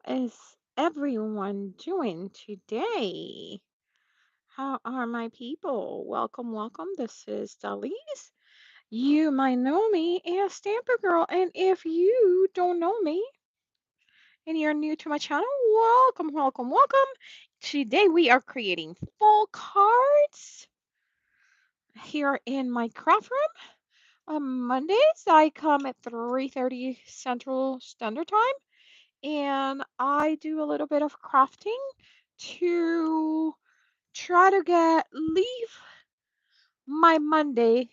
is everyone doing today? How are my people? Welcome, welcome. This is Dalise. You might know me as Stamprgrl, and if you don't know me and you're new to my channel, welcome, welcome, welcome. Today we are creating full cards here in my craft room. On Mondays, I come at 3:30 Central Standard Time and I do a little bit of crafting to try to get leave my Monday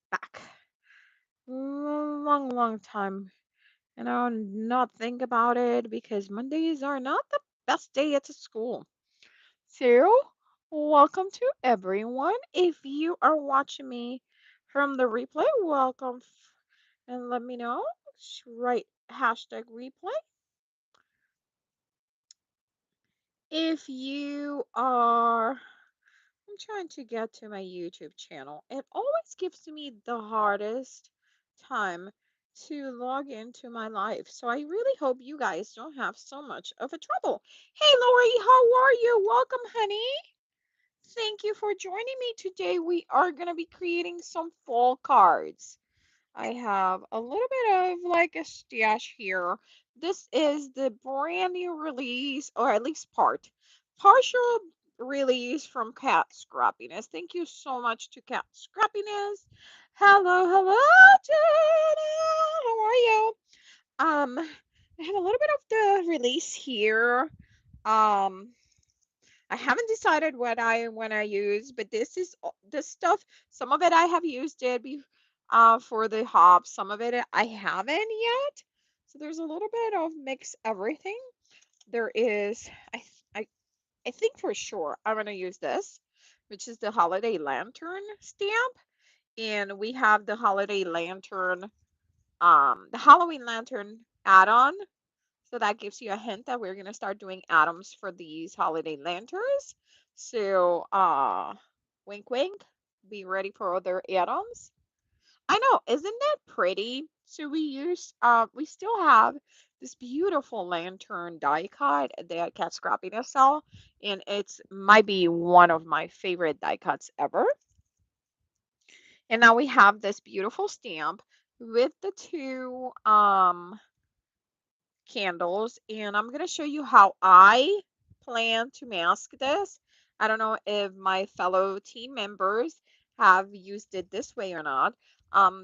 back. Long, long time. And I'll not think about it because Mondays are not the best day at the school. So, welcome to everyone. If you are watching me from the replay, welcome and let me know. Write hashtag replay. If you are I'm trying to get to my YouTube channel. It always gives me the hardest time to log into my life. So I really hope you guys don't have so much of a trouble. Hey, Lori, how are you? Welcome, honey. Thank you for joining me today. We are going to be creating some fall cards. I have a little bit of like a stash here. This is the brand new release, or at least partial release from Cat Scrappiness. Thank you so much to Cat Scrappiness. Hello, hello, Jenna. How are you? I have a little bit of the release here. Um, I haven't decided what I want to use, but this is this stuff. Some of it I have used it for the hops. Some of it I haven't yet. So there's a little bit of mix everything. There is, I, I think for sure I'm going to use this, which is the holiday lantern stamp. And we have the holiday lantern, the Halloween lantern add-on. So that gives you a hint that we're going to start doing atoms for these holiday lanterns. So, wink, wink, be ready for other atoms. I know, isn't that pretty? So we still have this beautiful lantern die cut that Cat Scrappiness sell, and it's might be one of my favorite die cuts ever. And now we have this beautiful stamp with the two candles, and I'm going to show you how I plan to mask this. I don't know if my fellow team members have used it this way or not.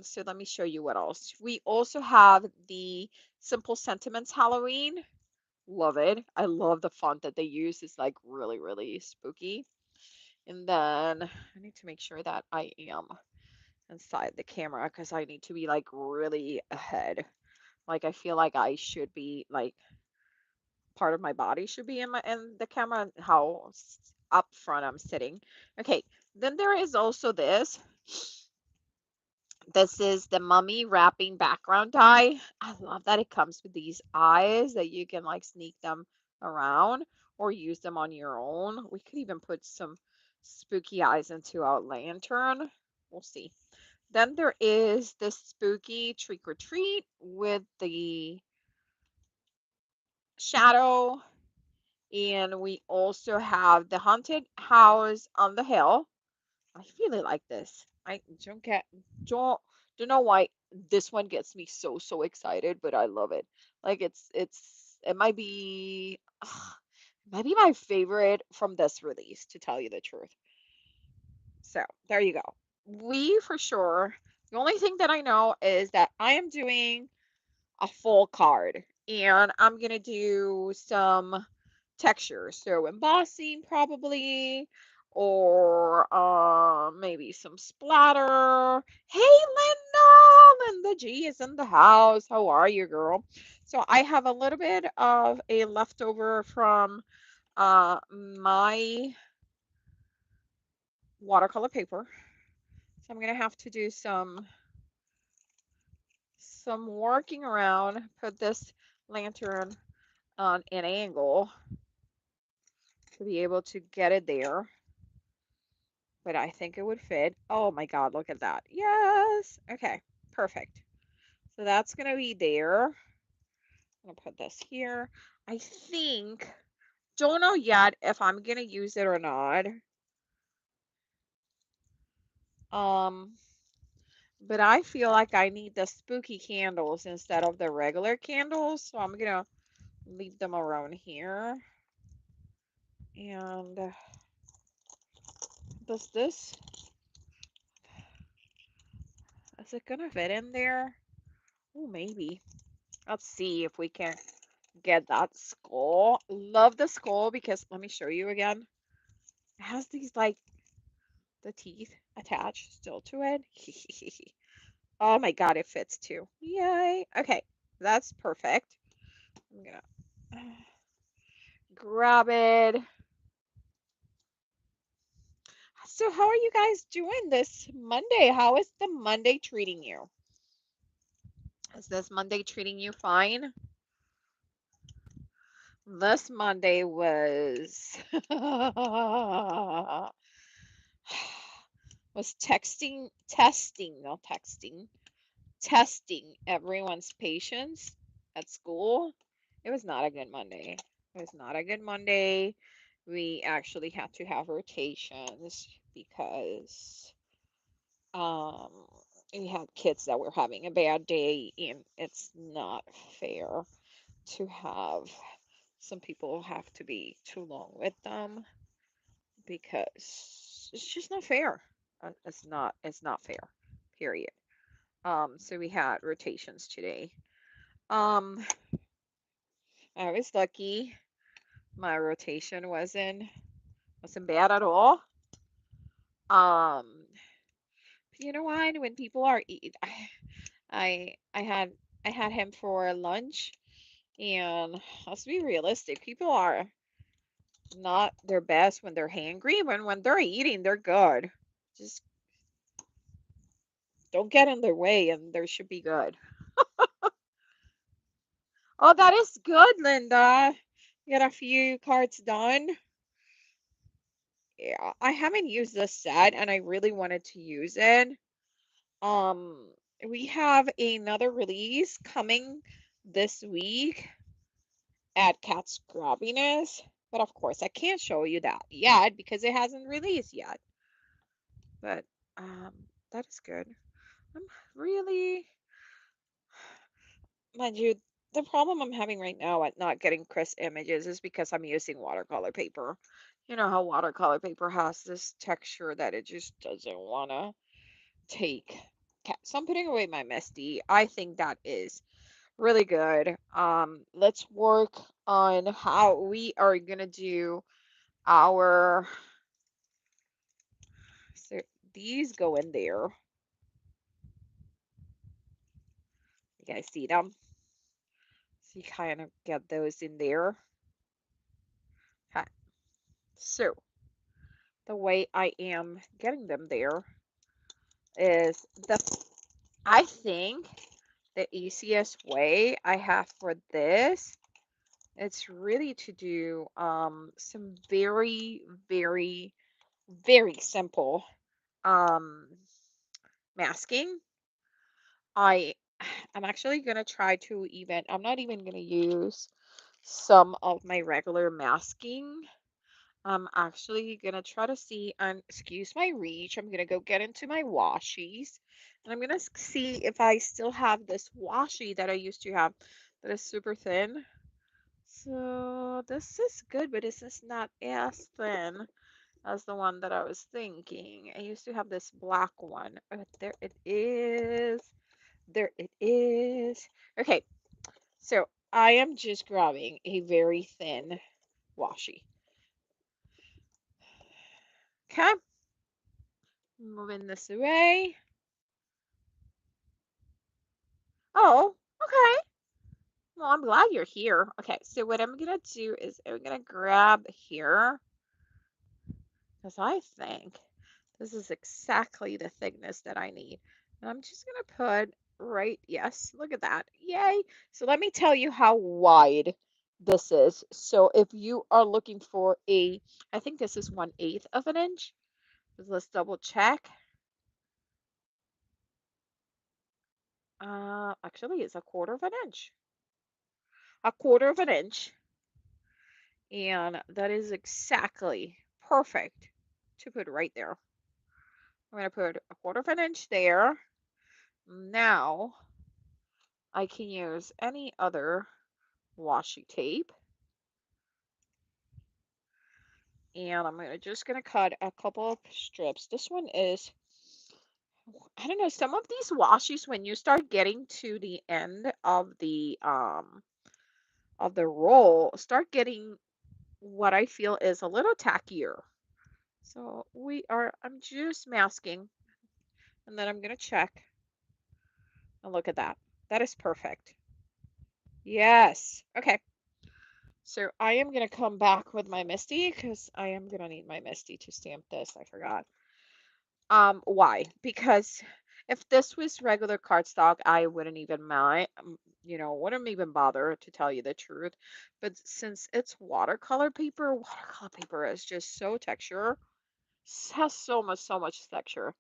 So let me show you what else. We also have the Simple Sentiments Halloween. Love it. I love the font that they use. It's like really, really spooky. And then I need to make sure that I am inside the camera because I need to be like really ahead. Like I feel like I should be like part of my body should be in the camera, how up front I'm sitting. Okay, then there is also this. This is the mummy wrapping background die. I love that it comes with these eyes that you can like sneak them around or use them on your own. We could even put some spooky eyes into our lantern. We'll see. Then there is this spooky trick or treat with the shadow. And we also have the haunted house on the hill. I really like this. I don't don't know why this one gets me so excited, but I love it. Like it might be my favorite from this release, to tell you the truth. So there you go. We for sure. The only thing that I know is that I am doing a full card, and I'm gonna do some texture. So embossing probably, or maybe some splatter. Hey, Linda! Linda G is in the house. How are you, girl? So I have a little bit of a leftover from my watercolor paper. So I'm gonna have to do some working around, put this lantern on an angle to be able to get it there. But I think it would fit. Oh my God, look at that. Yes. Okay, perfect. So that's going to be there. I'm gonna put this here. I think, don't know yet if I'm gonna use it or not. Um, but I feel like I need the spooky candles instead of the regular candles, so I'm gonna leave them around here. And does this, is it gonna fit in there? Oh, maybe. Let's see if we can get that skull. Love the skull because let me show you again. It has these like the teeth attached still to it. Oh my God, it fits too. Yay. Okay, that's perfect. I'm gonna grab it. So how are you guys doing this Monday? How is the Monday treating you? Is this Monday treating you fine? This Monday was was not texting, testing everyone's patience at school. It was not a good Monday. It was not a good Monday. We actually had to have rotations because um we had kids that were having a bad day, and it's not fair to have some people have to be too long with them because it's just not fair. It's not fair. Period. So we had rotations today. Um, I was lucky. My rotation wasn't bad at all. Um, you know what? When people are eat, I I had I had him for lunch, and let's be realistic. People are not their best when they're hangry. When they're eating, they're good. Just don't get in their way, and they should be good. Oh, that is good, Linda. Get a few cards done. Yeah, I haven't used this set, and I really wanted to use it. Um, we have another release coming this week at Cat's Grabbiness, but of course I can't show you that yet because it hasn't released yet. But um, that is good. I'm really, mind you, the problem I'm having right now at not getting crisp images is because I'm using watercolor paper. You know how watercolor paper has this texture that it just doesn't want to take. So I'm putting away my Misty. I think that is really good. Let's work on how we are gonna do our. So these go in there. You guys see them? So you kind of get those in there. Okay. So the way I am getting them there is I think the easiest way I have for this, it's really to do some very, very, very simple um, masking. I I'm actually gonna try to even, I'm not even gonna use some of my regular masking. I'm actually gonna try to see, and excuse my reach, I'm gonna go get into my washies, and I'm gonna see if I still have this washi that I used to have that is super thin. So this is good, but this is not as thin as the one that I was thinking. I used to have this black one. There it is. There it is. Okay, so I am just grabbing a very thin washi. Okay, moving this away. Oh, okay. Well, I'm glad you're here. Okay, so what I'm gonna do is I'm gonna grab here because I think this is exactly the thickness that I need. And I'm just gonna put right, yes, look at that. Yay. So let me tell you how wide this is. So if you are looking for I think this is 1/8 of an inch. Let's double check. Actually, it's 1/4 of an inch. a quarter of an inch, and that is exactly perfect to put right there. I'm going to put a quarter of an inch there. Now I can use any other washi tape, and I'm just going to cut a couple of strips. This one is, I don't know, some of these washies, when you start getting to the end of the roll, start getting what I feel is a little tackier. So I'm just masking, and then I'm going to check, and look at that. That is perfect. Yes. Okay. So I am going to come back with my Misty because I am going to need my Misty to stamp this. I forgot. Why? Because if this was regular cardstock, I wouldn't even mind, wouldn't even bother, to tell you the truth. But since it's watercolor paper is just so texture, has so much texture.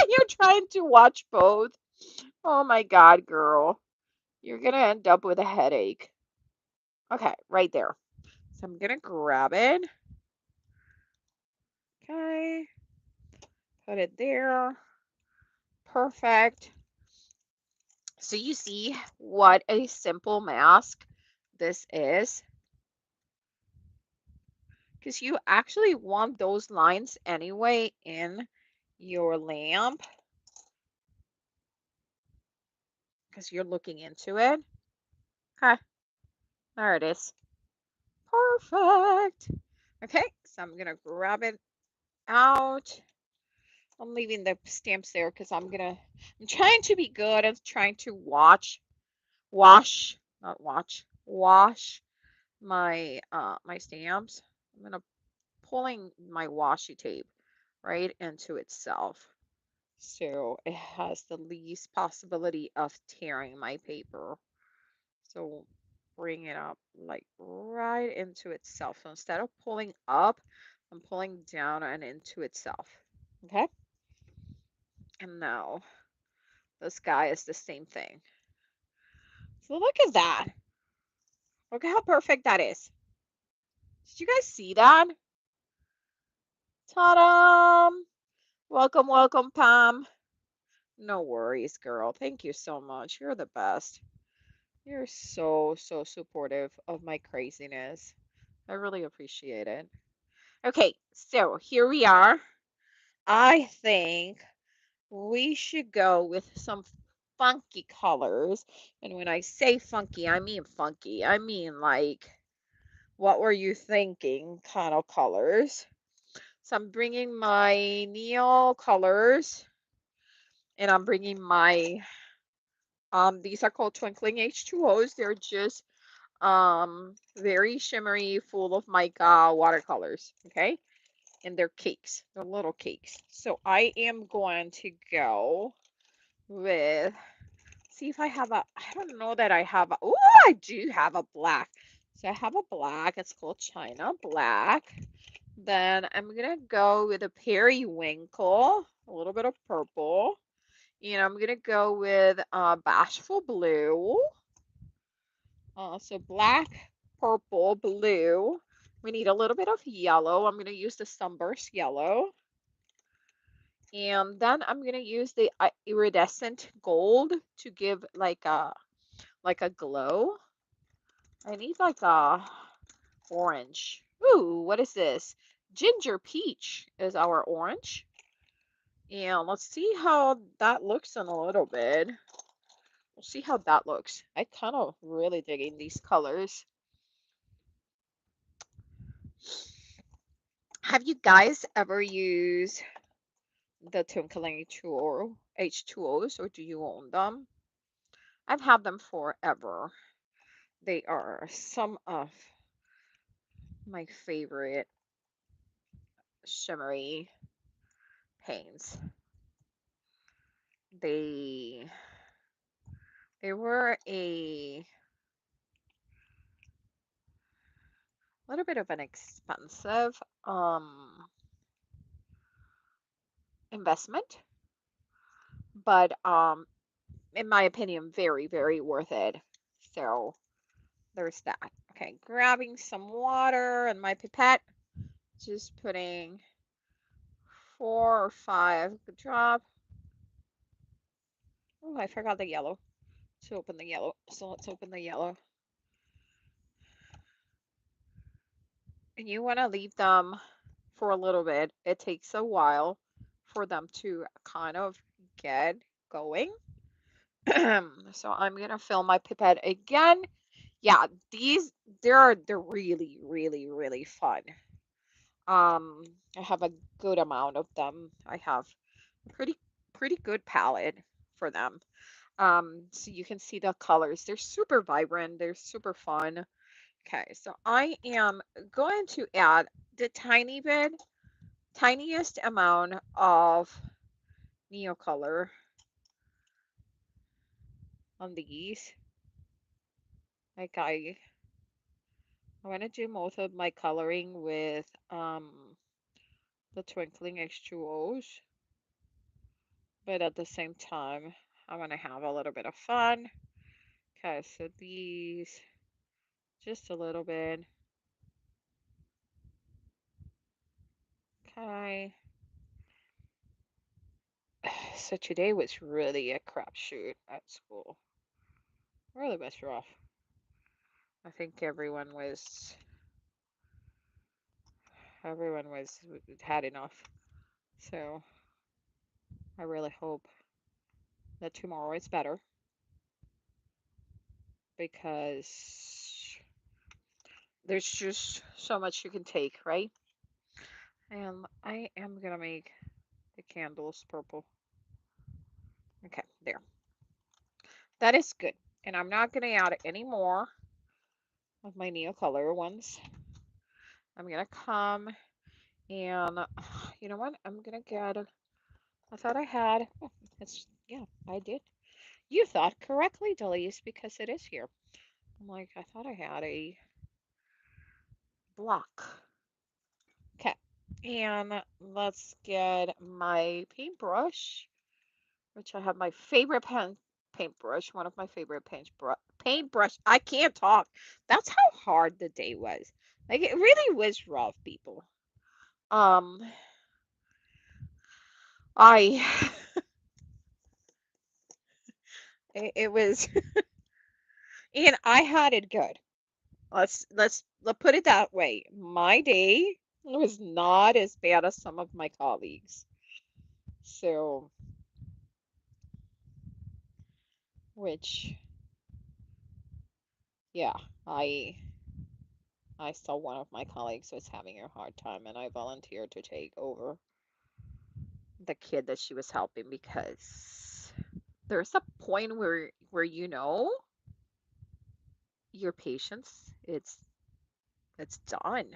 You're trying to watch both. Oh my God, girl. You're gonna end up with a headache. Okay, right there. So I'm gonna grab it. Okay, put it there. Perfect. So you see what a simple mask this is, because you actually want those lines anyway in your lamp because you're looking into it. Okay, there it is. Perfect. Okay, so I'm gonna grab it out. I'm leaving the stamps there because I'm trying to be good and trying to not wash my stamps. I'm gonna pulling my washi tape right into itself, so it has the least possibility of tearing my paper. So bring it up like right into itself. So instead of pulling up, I'm pulling down and into itself. Okay. And now this guy is the same thing. So look at that. Look at how perfect that is. Did you guys see that? Ta-da! Welcome, welcome, Pam. No worries, girl. Thank you so much. You're the best. You're so supportive of my craziness. I really appreciate it. Okay, so here we are. I think we should go with some funky colors. And when I say funky, I mean funky. I mean like, what were you thinking kind of colors. So I'm bringing my neon colors, and I'm bringing my, these are called twinkling H2Os. They're just very shimmery, full of mica watercolors. Okay. And they're cakes. They're little cakes. So I am going to go with, see if I have I don't know that I have oh, I do have a black. So I have a black. It's called China Black. Then I'm going to go with a periwinkle, a little bit of purple. And I'm going to go with bashful blue. So black, purple, blue. We need a little bit of yellow. I'm going to use the sunburst yellow. And then I'm going to use the iridescent gold to give like a glow. I need like a orange. Ooh, what is this? Ginger peach is our orange. And let's see how that looks in a little bit. We'll see how that looks. I kind of really digging these colors. Have you guys ever used the twinkling H2Os, or do you own them? I've had them forever. They are some of my favorite shimmery paints. They they were a little bit of an expensive investment, but in my opinion, very, very worth it. So there's that. Okay, grabbing some water and my pipette, just putting 4 or 5. Good job. Oh, I forgot the yellow. To open the yellow. So let's open the yellow. And you want to leave them for a little bit. It takes a while for them to kind of get going. So I'm gonna fill my pipette again. Yeah, they're really, really, really fun. Um, I have a good amount of them. I have a pretty good palette for them. So you can see the colors. They're super vibrant. They're super fun. Okay, so I am going to add the tiniest amount of Neocolor on these. Like I want to do most of my coloring with the twinkling H2Os, but at the same time, I want to have a little bit of fun. Okay, so these, just a little bit. Okay. So today was really a crapshoot at school. Really was rough. I think everyone was had enough. So I really hope that tomorrow is better because there's just so much you can take, right? And I am gonna make the candles purple. Okay, there. That is good. And I'm not gonna add any more of my Neocolor ones. I'm gonna come and you know what? I'm gonna get. I thought I had. Oh, it's yeah, I did. You thought correctly, Delise, because it is here. I'm like, I thought I had a block. Okay, and let's get my paintbrush, which I have my favorite paintbrush, one of my favorite paintbrush. I can't talk. That's how hard the day was. Like it really was rough, people. Um, I it was, and I had it good. Let's put it that way. My day was not as bad as some of my colleagues. So, which, yeah, I I saw one of my colleagues was having a hard time, and I volunteered to take over the kid that she was helping because there's a point where you know your patience, it's done.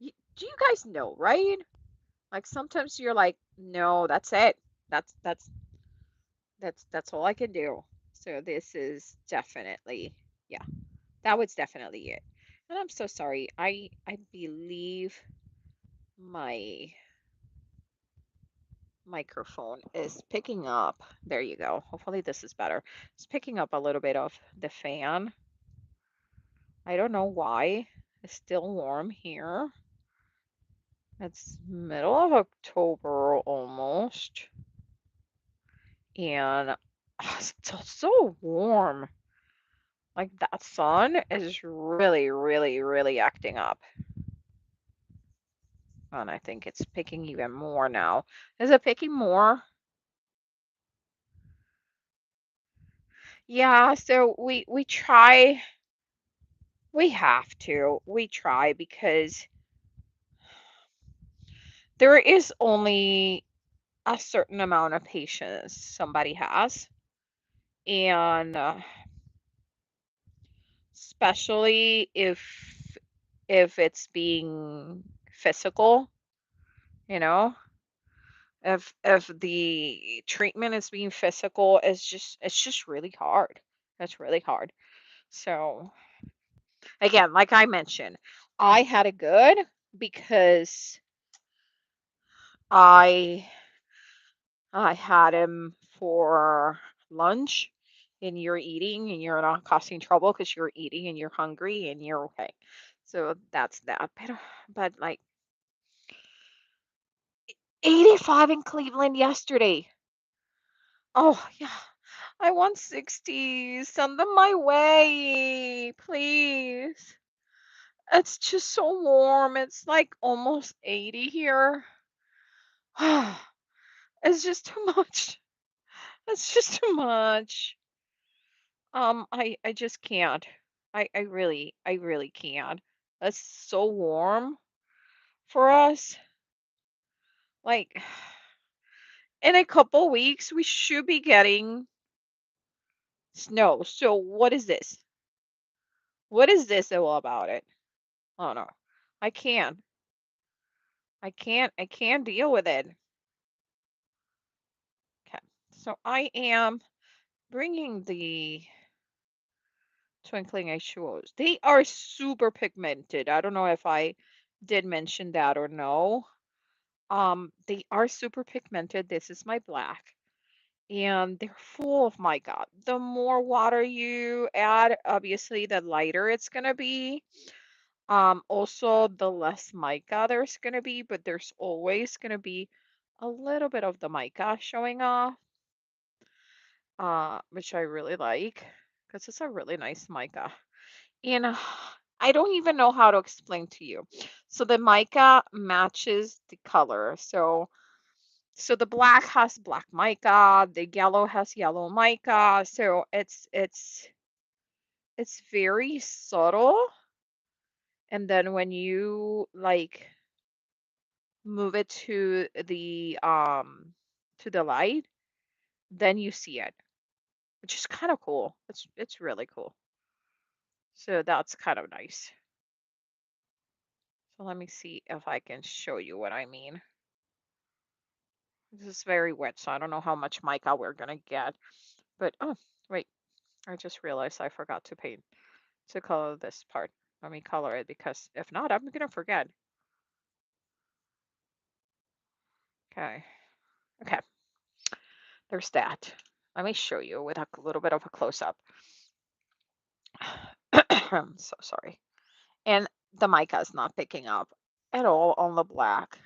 Do you guys know, right? Like sometimes you're like, no, that's it. That's that's all I can do. So this is definitely, yeah, that was definitely it. And I'm so sorry. I believe my microphone is picking up. There you go. Hopefully this is better. It's picking up a little bit of the fan. I don't know why. It's still warm here. It's middle of October almost. And it's so warm. Like that sun is really, really, really acting up. And I think it's picking even more now. Is it picking more? Yeah, so we try, we have to. We try because there is only a certain amount of patience somebody has. And especially if it's being physical, you know, if the treatment is being physical, it's just really hard. It's really hard. So again, like I mentioned, I had it good because I I had him for lunch and you're eating and you're not causing trouble because you're eating and you're hungry and you're okay. So that's that. But like 85 in Cleveland yesterday. Oh, yeah. I want 60. Send them my way, please. It's just so warm. It's like almost 80 here. It's just too much. It's just too much. I just can't. I really can't. It's so warm for us. Like in a couple weeks we should be getting snow. So what is this? What is this all about it? Oh no. I can't. I can't deal with it. Okay. So I am bringing the twinkling H2Os. They are super pigmented. I don't know if I did mention that or no. They are super pigmented. This is my black. And they're full of mica. The more water you add, obviously, the lighter it's gonna be. Also, the less mica there's gonna be, but there's always gonna be a little bit of the mica showing off, which I really like because it's a really nice mica. And I don't even know how to explain to you. So the mica matches the color. So the black has black mica, the yellow has yellow mica. So it's very subtle. And then when you like move it to the light, then you see it, which is kind of cool. It's really cool. So that's kind of nice. So let me see if I can show you what I mean. This is very wet, so I don't know how much mica we're gonna get. But oh, wait, I just realized I forgot to paint to color this part. Let me color it because if not, I'm gonna forget. Okay. Okay. There's that. Let me show you with a little bit of a close up. I'm so sorry. And the mica is not picking up at all on the black.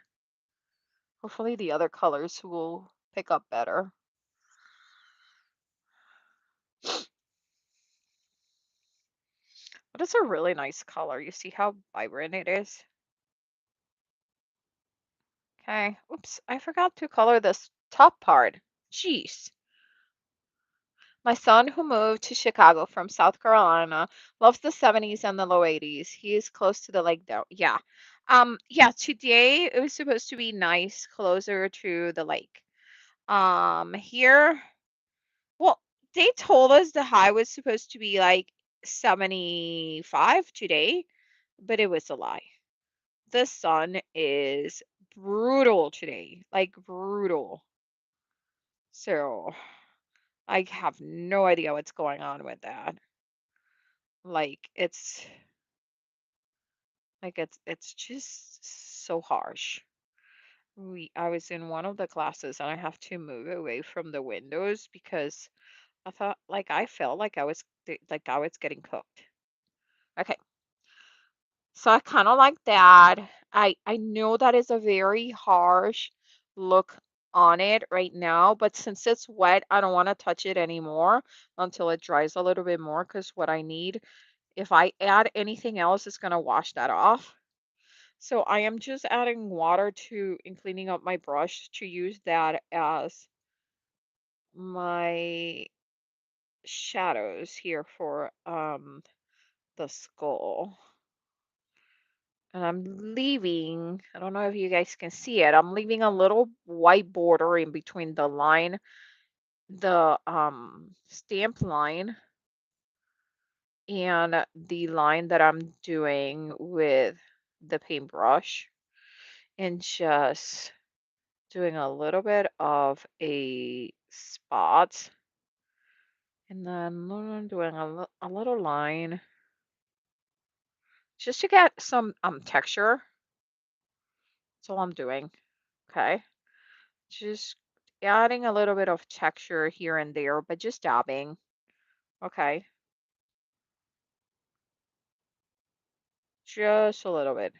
Hopefully the other colors will pick up better. But it's a really nice color. You see how vibrant it is? Okay. Oops, I forgot to color this top part. Jeez. My son, who moved to Chicago from South Carolina, loves the 70s and the low 80s. He is close to the lake, though. Yeah. Yeah, today it was supposed to be nice, closer to the lake. Here, well, they told us the high was supposed to be like 75 today, but it was a lie. The sun is brutal today, like brutal. So I have no idea what's going on with that. Like it's just so harsh. I was in one of the classes and I have to move away from the windows because I felt like like I was getting cooked. Okay. So I kind of like that. I know that is a very harsh look on it right now, but since it's wet, I don't want to touch it anymore until it dries a little bit more because what I need, if I add anything else, it's going to wash that off. So I am just adding water to and cleaning up my brush to use that as my shadows here for the skull. And I'm leaving, I don't know if you guys can see it. I'm leaving a little white border in between the line, the stamp line and the line that I'm doing with the paintbrush and just doing a little bit of a spot and then doing a little line just to get some texture. That's all I'm doing. Okay. Just adding a little bit of texture here and there, but just dabbing. Okay. Just a little bit.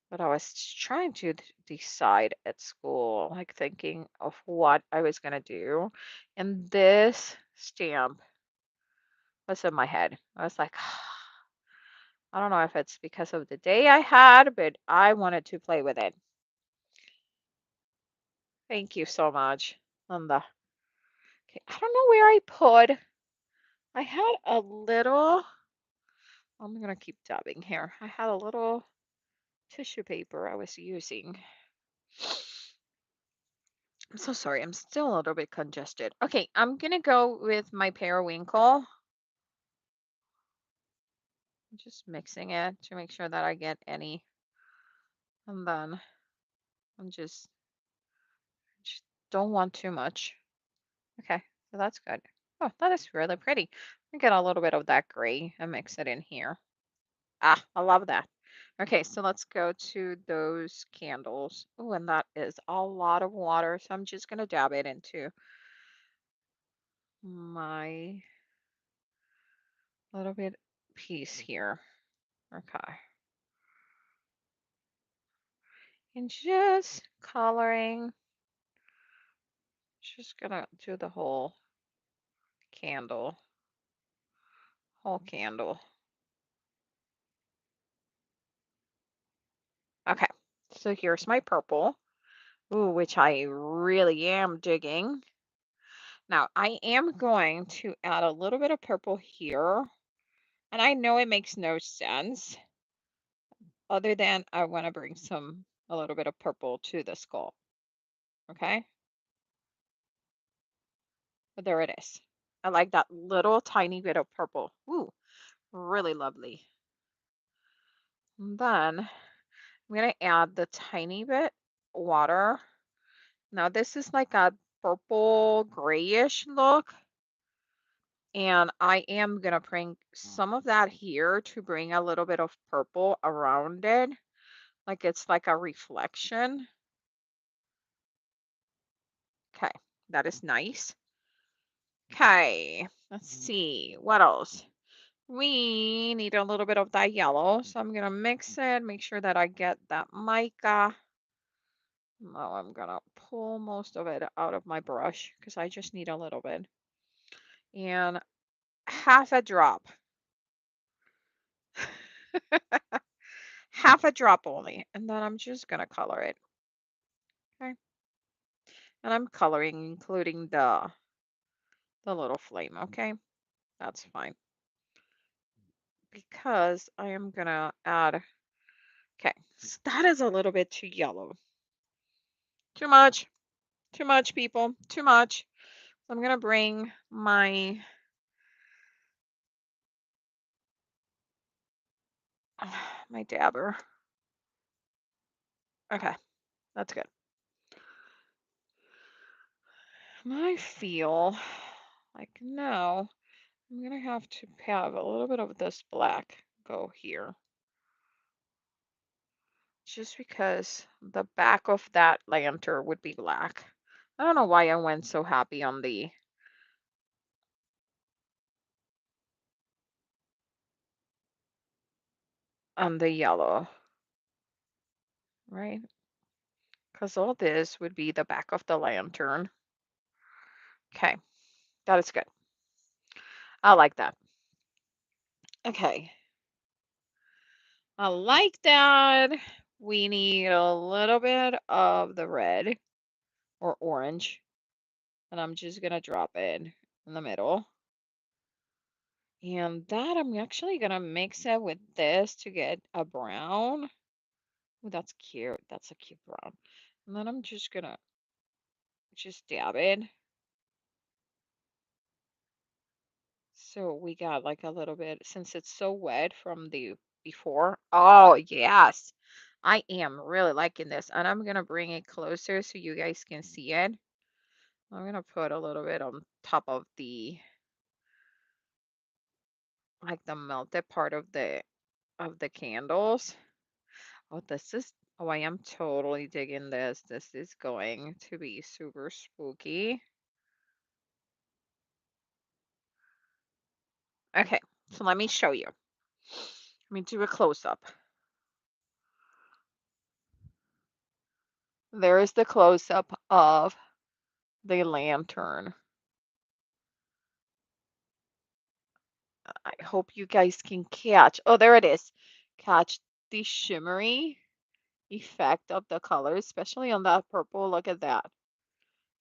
But I was trying to decide at school, like thinking of what I was going to do. And this stamp was in my head. I was like, I don't know if it's because of the day I had, but I wanted to play with it. Thank you so much. Okay, I don't know where I put. I had a little, I'm gonna keep dabbing here. I had a little tissue paper I was using. I'm so sorry. I'm still a little bit congested. Okay, I'm gonna go with my periwinkle. I'm just mixing it to make sure that I get any. And then just don't want too much. Okay, so that's good. Oh, that is really pretty. I get a little bit of that gray and mix it in here. Ah, I love that. Okay, so let's go to those candles. Oh, and that is a lot of water, so I'm just gonna dab it into my little bit piece here. Okay. And just coloring, just gonna do the candle, whole candle. Okay, so here's my purple, ooh, which I really am digging. Now I am going to add a little bit of purple here, and I know it makes no sense other than I want to bring a little bit of purple to the skull. Okay, but there it is. I like that little tiny bit of purple. Ooh, really lovely. And then I'm gonna add the tiny bit water. Now this is like a purple grayish look, and I am gonna bring some of that here to bring a little bit of purple around it, like it's like a reflection. Okay, that is nice. Okay, let's see what else. We need a little bit of that yellow, so I'm gonna mix it, make sure that I get that mica. Now I'm gonna pull most of it out of my brush because I just need a little bit. And half a drop, half a drop only. And then I'm just gonna color it. Okay. And I'm coloring, including the little flame. Okay. That's fine. Because I am gonna add, okay, so that is a little bit too yellow. Too much, too much, people, too much. So I'm gonna bring my dabber. Okay, that's good. And I feel like now I'm gonna have to have a little bit of this black go here, just because the back of that lantern would be black. I don't know why I went so happy on the yellow, right? Because all this would be the back of the lantern. Okay, that is good. I like that. Okay, I like that. We need a little bit of the red or orange, and I'm just gonna drop it in the middle. And that I'm actually gonna mix it with this to get a brown. Oh, that's cute. That's a cute brown. And then I'm just gonna just dab it. So we got like a little bit, since it's so wet from the before. Oh, yes. I am really liking this. And I'm gonna bring it closer so you guys can see it. I'm gonna put a little bit on top of like the melted part of the candles. Oh, I am totally digging this. This is going to be super spooky. Okay, so let me show you. Let me do a close up. There is the close up of the lantern. I hope you guys can catch. Oh, there it is. Catch the shimmery effect of the colors, especially on that purple. Look at that.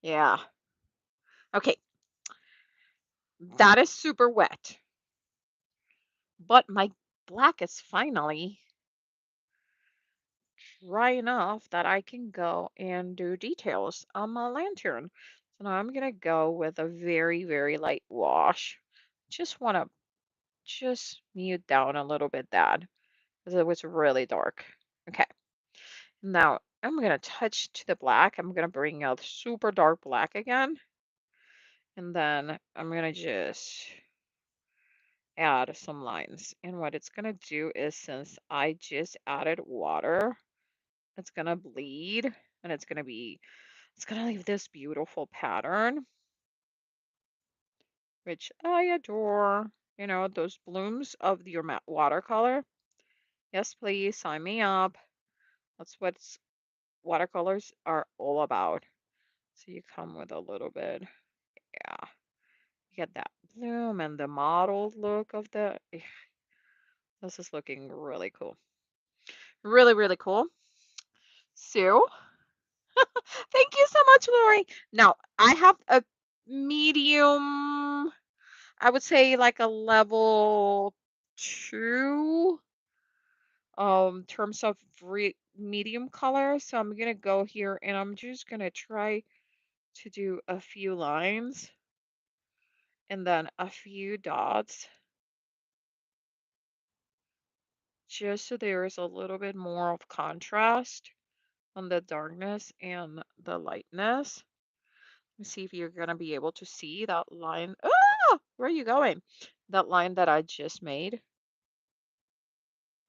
Yeah. Okay, that is super wet, but my black is finally dry enough that I can go and do details on my lantern. So now I'm gonna go with a very, very light wash. Just want to just mute down a little bit that because it was really dark. Okay, now I'm gonna touch to the black. I'm gonna bring out super dark black again, and then I'm gonna just add some lines. And what it's gonna do is since I just added water, it's gonna bleed and it's gonna leave this beautiful pattern, which I adore. You know, those blooms of your watercolor. Yes, please sign me up. That's what watercolors are all about. So you come with a little bit, yeah. You get that bloom and the mottled look of this is looking really cool. Really, really cool. So, thank you so much, Lori. Now, I have a medium, I would say like a level two terms of medium color. So I'm gonna go here and I'm just gonna try to do a few lines and then a few dots just so there is a little bit more of contrast on the darkness and the lightness. Let's see if you're gonna be able to see that line. Ah, where are you going? That line that I just made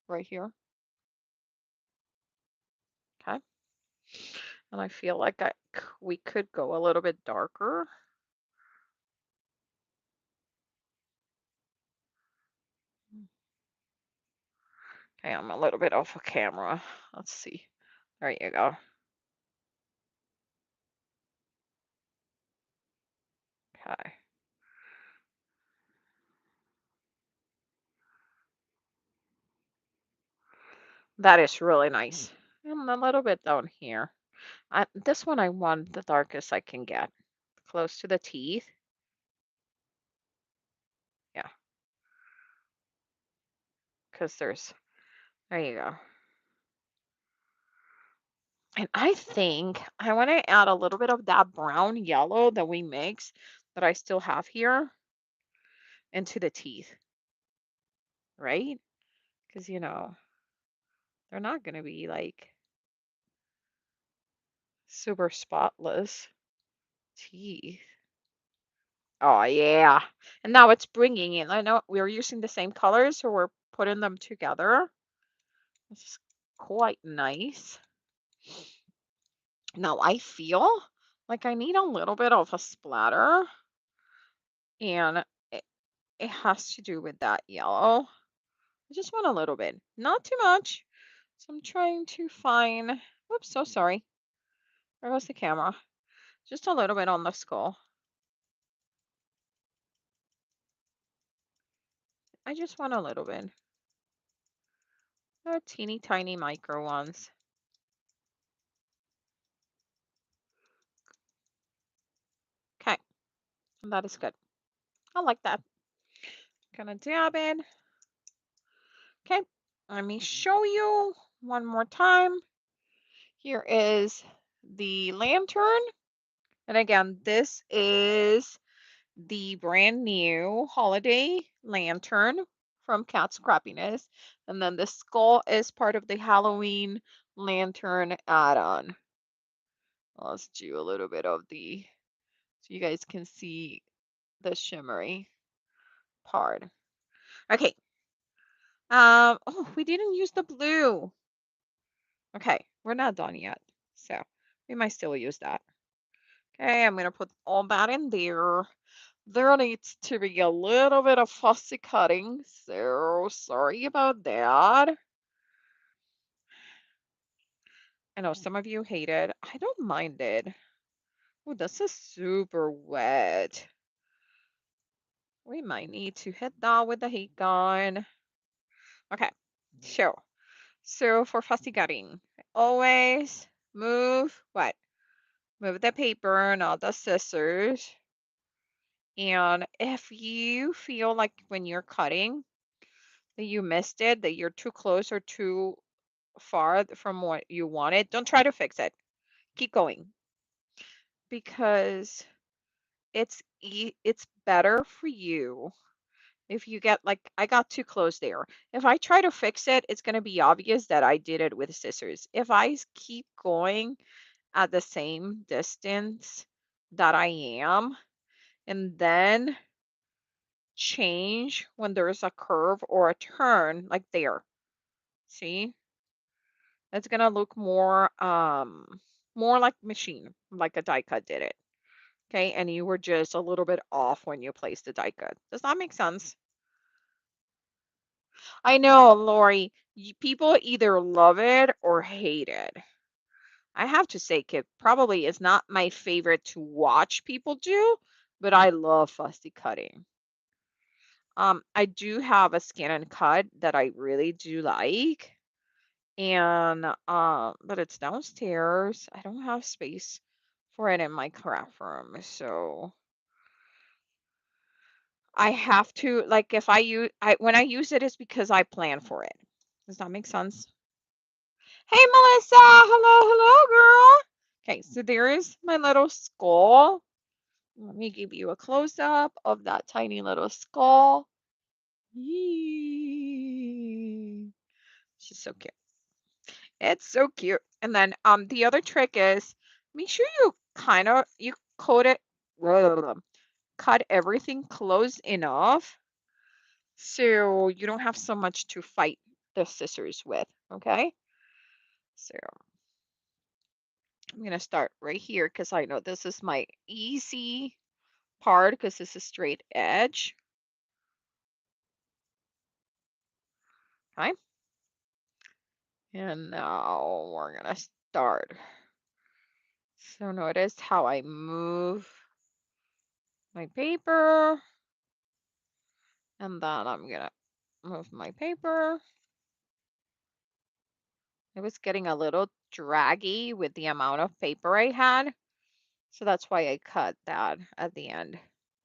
right here. Okay. And I feel like we could go a little bit darker. Okay, I'm a little bit off of camera. Let's see. There you go. Okay. That is really nice. And a little bit down here. This one I want the darkest I can get. Close to the teeth. Yeah, because there you go. And I think I want to add a little bit of that brown yellow that we mix that I still have here into the teeth, right? Because, they're not going to be like super spotless teeth. Oh, yeah. And now it's bringing in, I know we're using the same colors, so we're putting them together. This is quite nice. Now I feel like I need a little bit of a splatter, and it has to do with that yellow. I just want a little bit, not too much. So I'm trying to find, whoops, so sorry. Where was the camera? Just a little bit on the skull. I just want a little bit. Teeny tiny micro ones. Okay, that is good. I like that. Gonna dab it. Okay, let me show you one more time. Here is the lantern. And again, this is the brand new holiday lantern from Cat Scrappiness. And then the skull is part of the Halloween lantern add-on. Let's do a little bit of so you guys can see the shimmery part. Okay. Oh, we didn't use the blue. Okay, we're not done yet. So we might still use that. Okay, I'm gonna put all that in there. There needs to be a little bit of fussy cutting, so sorry about that. I know some of you hate it. I don't mind it. Oh, this is super wet. We might need to hit that with the heat gun. Okay, so for fussy cutting, always move what? Move the paper, not the scissors. And if you feel like when you're cutting that you missed it, that you're too close or too far from what you wanted, don't try to fix it. Keep going because it's better for you if you get like I got too close there. If I try to fix it, it's going to be obvious that I did it with scissors. If I keep going at the same distance that I am and then change when there's a curve or a turn like there. See? It's gonna look more like machine, like a die cut did it. Okay, and you were just a little bit off when you placed the die cut. Does that make sense? I know, Lori, people either love it or hate it. I have to say, Kip, probably is not my favorite to watch people do, but I love fussy cutting. I do have a scan and cut that I really do like. And but it's downstairs. I don't have space for it in my craft room. So I have to like if I use I when I use it it's because I plan for it. Does that make sense? Hey Melissa, hello, hello girl. Okay, so there is my little skull. Let me give you a close up of that tiny little skull. Yee. She's so cute. It's so cute. And then the other trick is make sure you you coat it cut everything close enough so you don't have so much to fight the scissors with, okay? So I'm gonna start right here because I know this is my easy part because this is straight edge. Okay. And now we're gonna start. So notice how I move my paper and then I'm gonna move my paper. It was getting a little draggy with the amount of paper I had. So that's why I cut that at the end.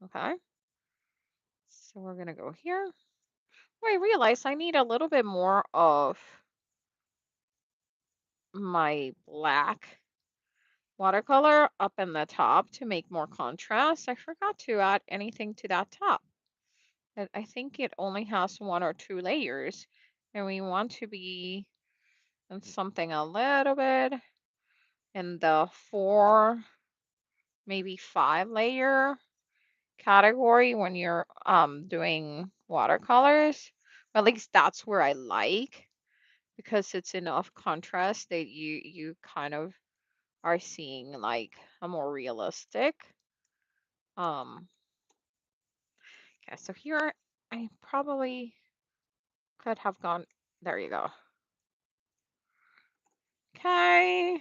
Okay. So we're going to go here. Oh, I realized I need a little bit more of my black watercolor up in the top to make more contrast. I forgot to add anything to that top. I think it only has one or two layers and we want to be in something a little bit in the 4, maybe 5 layer category when you're doing watercolors. At least that's where I like because it's enough contrast that you kind of are seeing like a more realistic. Um, okay, so here I probably could have gone. There you go. Okay.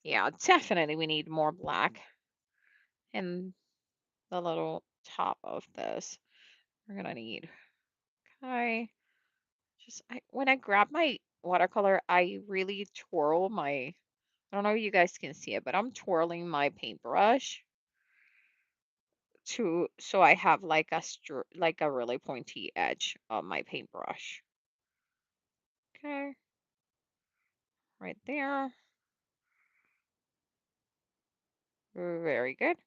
Yeah, definitely we need more black in the little top of this. We're gonna need. Okay. Just when I grab my watercolor, I really twirl my, I don't know if you guys can see it, but I'm twirling my paintbrush to so I have like like a really pointy edge of my paintbrush. Okay, right there. Very good.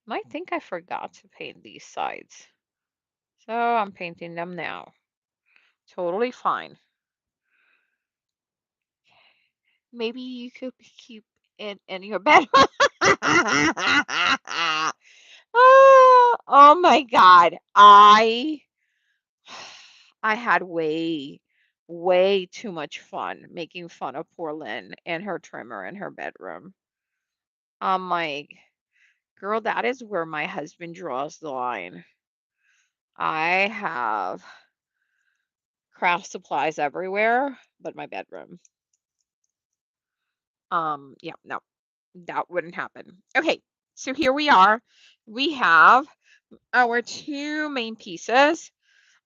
I think I forgot to paint these sides. So I'm painting them now. Totally fine. Maybe you could keep it in your bed. Oh my God. I had way too much fun making fun of poor Lynn and her trimmer in her bedroom. I'm like, Girl, that is where my husband draws the line. I have craft supplies everywhere but my bedroom. Yeah, no, that wouldn't happen. Okay, so here we are. We have our two main pieces.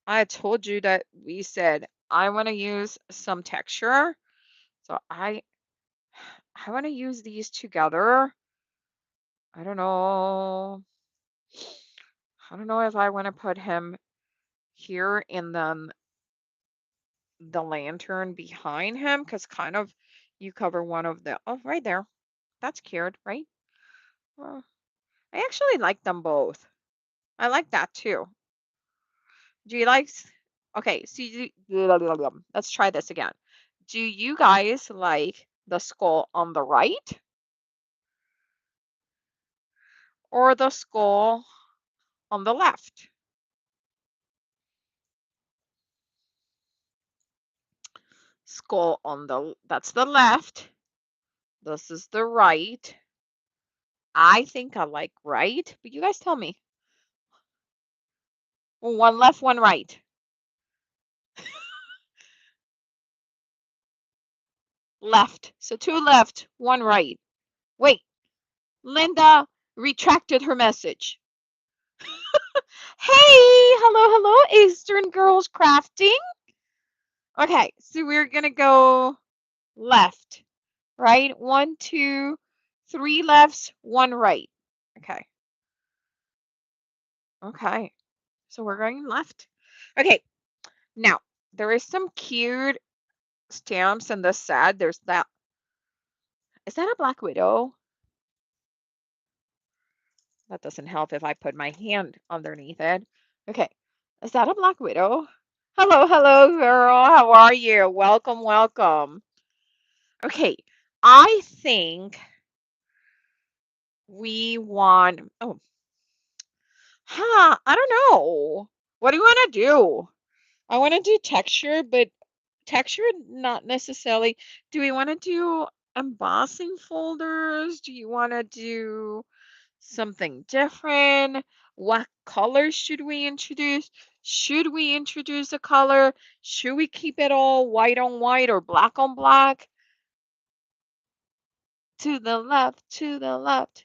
I told you that we said I want to use some texture. So I want to use these together. I don't know. I don't know if I want to put him here and then the lantern behind him because kind of you cover one of the oh right there. That's cute, right? Uh, I actually like them both. I like that too. Do you like okay, so let's try this again. Do you guys like the skull on the right or the skull on the left? Skull on the that's the left. This is the right. I think I like right, but you guys tell me. Well, one left, one right. Left. So two left, one right. Wait, Linda retracted her message. Hey, hello, hello, Eastern Girls Crafting. Okay, so we're gonna go left, right? One, two, three lefts, one right. Okay, okay. So we're going left. Okay, now there is some cute stamps in this set. There's that. Is that a Black Widow? That doesn't help if I put my hand underneath it. Okay. Is that a Black Widow? Hello, hello, girl. How are you? Welcome, welcome. Okay. I think we want. Oh, I don't know. What do you want to do? I want to do texture, but texture not necessarily. Do we want to do embossing folders? Do you want to do something different? What colors should we introduce? Should we introduce a color? Should we keep it all white on white or black on black? To the left, to the left,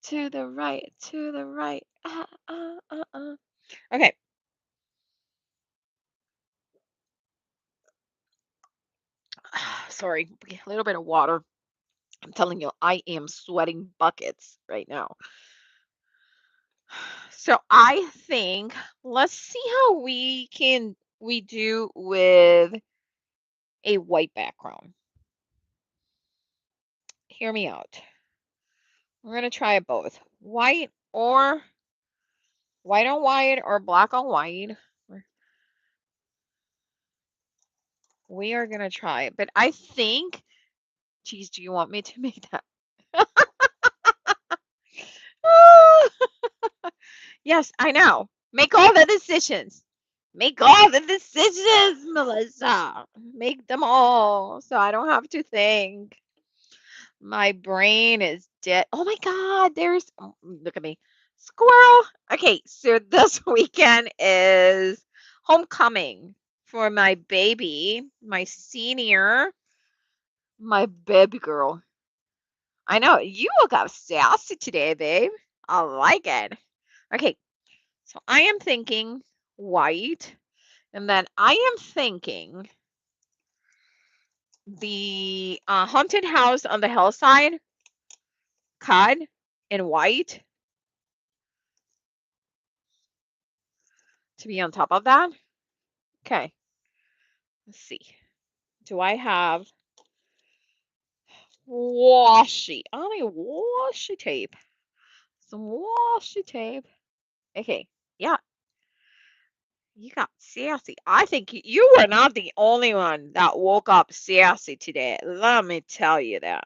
to the right, to the right. Okay. Sorry, a little bit of water. I'm telling you, I am sweating buckets right now. So I think let's see how we do with a white background. Hear me out. We're gonna try it both. White on white or black on white. We are gonna try it. But I think, geez, do you want me to make that? Yes, I know. Make all the decisions. Make all the decisions, Melissa. Make them all so I don't have to think. My brain is dead. Oh my God, look at me. Squirrel. Okay, so this weekend is homecoming for my baby, my senior, my baby girl. I know you look up sassy today, babe. I like it. Okay, so I am thinking white, and then I am thinking the haunted house on the hillside cut in white to be on top of that. Okay, let's see. Do I have washi? I need washi tape. Some washi tape. Okay, yeah, you got sassy. I think you were not the only one that woke up sassy today. Let me tell you that.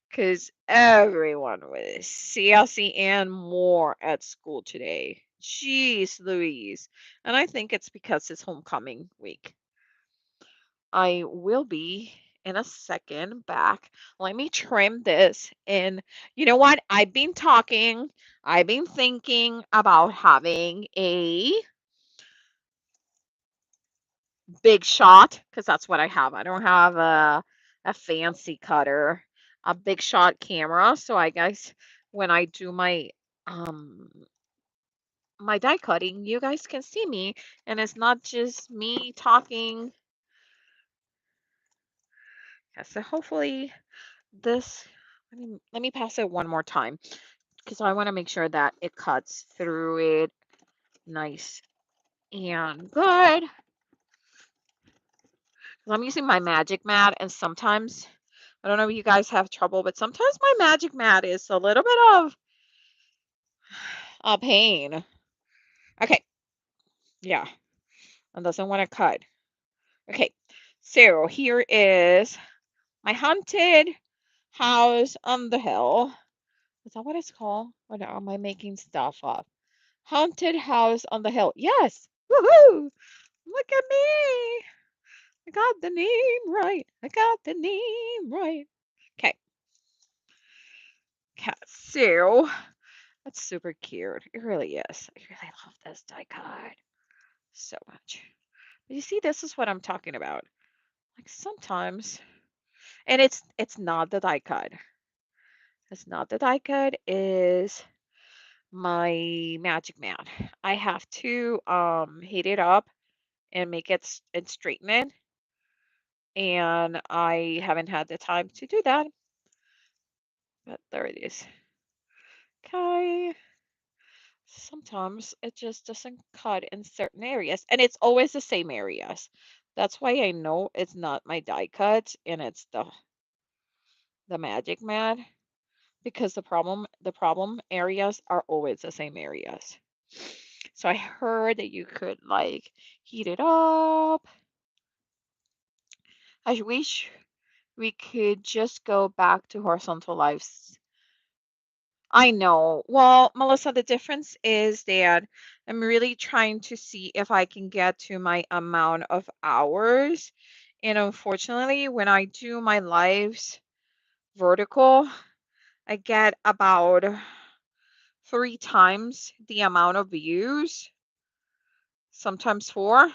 Because everyone was sassy and more at school today. Jeez Louise. And I think it's because it's homecoming week. I will be in a second back. Let me trim this. And you know what? I've been thinking about having a big shot because that's what I have. I don't have a fancy cutter, a big shot camera. So I guess when I do um my die cutting, you guys can see me, and it's not just me talking. Yeah, so hopefully this, let me pass it one more time because I want to make sure that it cuts through it nice and good. 'Cause I'm using my magic mat, and sometimes I don't know if you guys have trouble, but sometimes my magic mat is a little bit of a pain. Okay, yeah, and doesn't want to cut. Okay, so here is my haunted house on the hill. Is that what it's called? Or am I making stuff up? Haunted house on the hill. Yes. Woohoo! Look at me. I got the name right. I got the name right. Okay. Okay. So that's super cute. It really is. I really love this die cut so much. But you see, this is what I'm talking about. Like sometimes, and it's not the die cut. It's not the die cut. Is my magic mat. I have to heat it up and make it and straighten it, and I haven't had the time to do that. But there it is. Okay. Sometimes it just doesn't cut in certain areas, and it's always the same areas. That's why I know it's not my die cut and it's the magic mat because the problem areas are always the same areas. So I heard that you could like heat it up. I wish we could just go back to horizontal lives. I know. Well, Melissa, the difference is that I'm really trying to see if I can get to my amount of hours. And unfortunately, when I do my lives vertical, I get about 3 times the amount of views, sometimes four,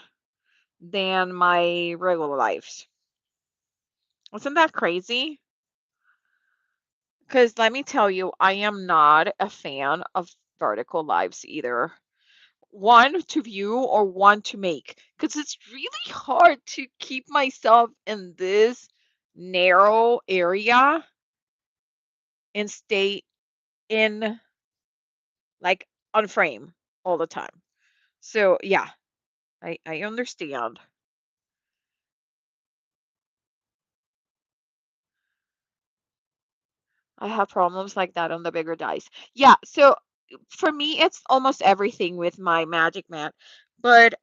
than my regular lives. Isn't that crazy? Because let me tell you, I am not a fan of vertical lives either. One to view or one to make, because it's really hard to keep myself in this narrow area and stay in like on frame all the time. So yeah, I understand. I have problems like that on the bigger dice. Yeah, so for me it's almost everything with my magic mat. But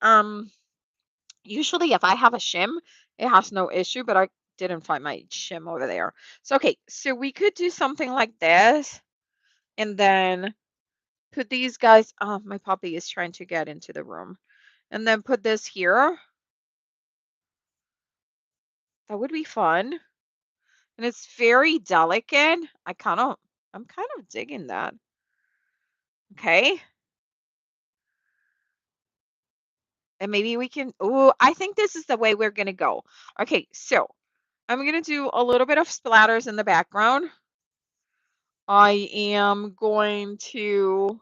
usually if I have a shim, it has no issue, but I didn't find my shim over there. So okay, so we could do something like this and then put these guys, oh, my puppy is trying to get into the room. And then put this here. That would be fun. And it's very delicate. I'm kind of digging that. Okay. And maybe we can, oh, I think this is the way we're going to go. Okay, so I'm going to do a little bit of splatters in the background. I am going to,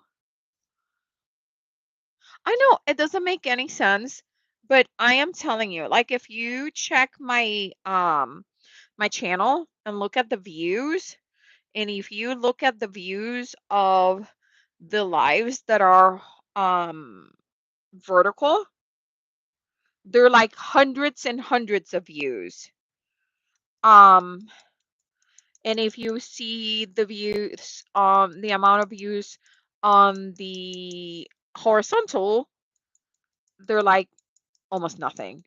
I know it doesn't make any sense, but I am telling you, like if you check my channel and look at the views, and if you look at the views of the lives that are vertical, they're like hundreds and hundreds of views. Um, and if you see the views, the amount of views on the horizontal, they're like almost nothing.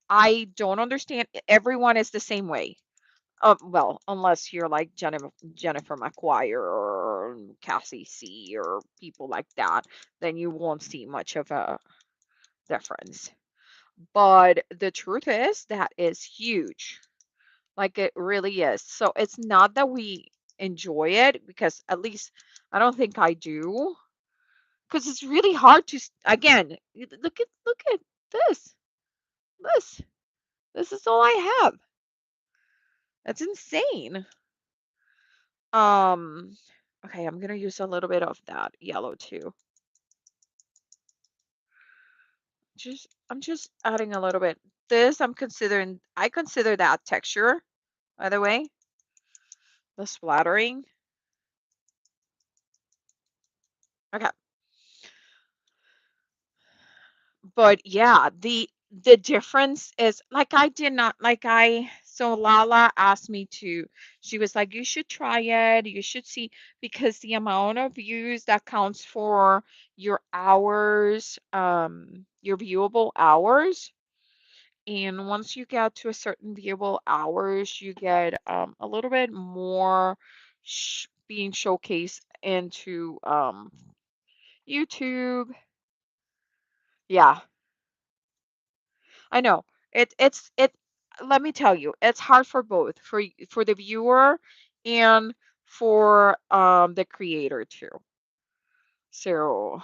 I don't understand. Everyone is the same way. Well, unless you're like Jennifer McGuire or Cassie C or people like that, then you won't see much of a difference. But the truth is that is huge. Like it really is. So it's not that we enjoy it because at least I don't think I do because it's really hard to again, look at this. This. This is all I have. That's insane. Um okay, I'm going to use a little bit of that yellow too. I'm just adding a little bit. This I consider that texture, by the way, the splattering. Okay. But yeah, the difference is like I did not like I so Lala asked me to, she was like, you should try it, you should see, because the amount of views that counts for your hours, your viewable hours. And once you get to a certain viewable hours, you get a little bit more being showcased into YouTube. Yeah, I know. It let me tell you, it's hard for both, for the viewer and for the creator too. So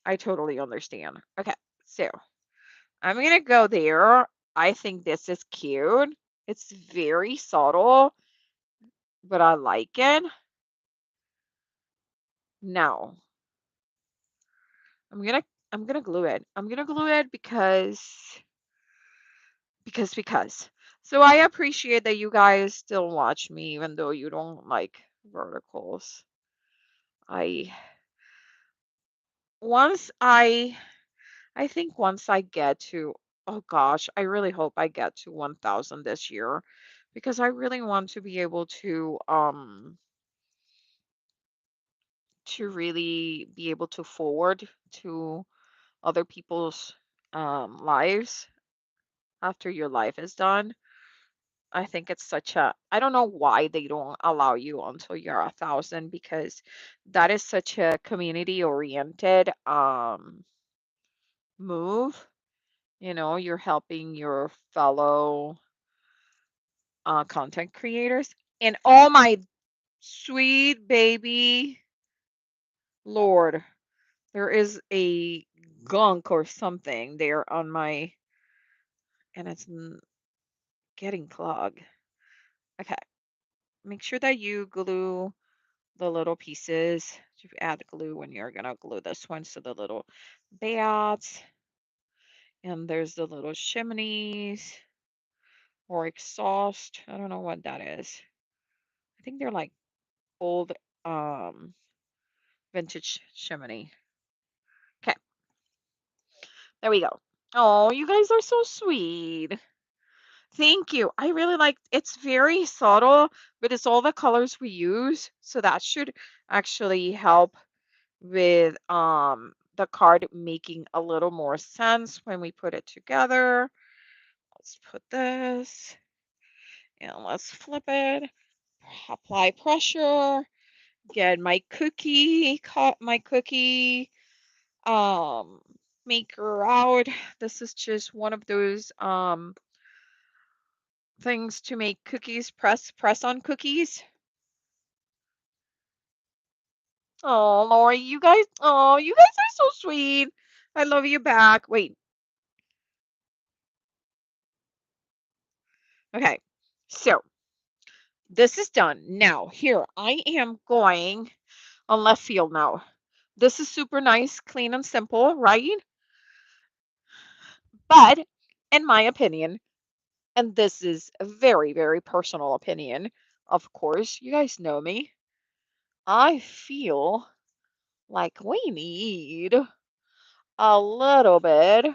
I totally understand. Okay, so I'm gonna go there. I think this is cute. It's very subtle, but I like it. Now I'm gonna I'm gonna glue it. I'm gonna glue it because. So I appreciate that you guys still watch me even though you don't like verticals. I once I think once I get to, oh gosh, I really hope I get to 1,000 this year because I really want to be able to really be able to forward to other people's lives after your life is done. I think it's such a, I don't know why they don't allow you until you're 1,000 because that is such a community oriented move. You know, you're helping your fellow content creators. And oh my sweet baby Lord, there is a gunk or something there on my, and it's getting clogged. Okay, make sure that you glue the little pieces. You add glue when you're gonna glue this one. So the little bats, and there's the little chimneys or exhaust. I don't know what that is. I think they're like old um vintage chimney. Okay, there we go. Oh, you guys are so sweet. Thank you. I really like it's very subtle, but it's all the colors we use. So that should actually help with the card making a little more sense when we put it together. Let's put this and let's flip it. Apply pressure. Get my cookie, cut my cookie um maker out. This is just one of those things to make cookies, press on cookies. Oh, Lori, you guys are so sweet. I love you back. Wait, okay. So this is done. Now, here, I am going on left field now. This is super nice, clean, and simple, right? But in my opinion, and this is a very, very personal opinion, of course, you guys know me. I feel like we need a little bit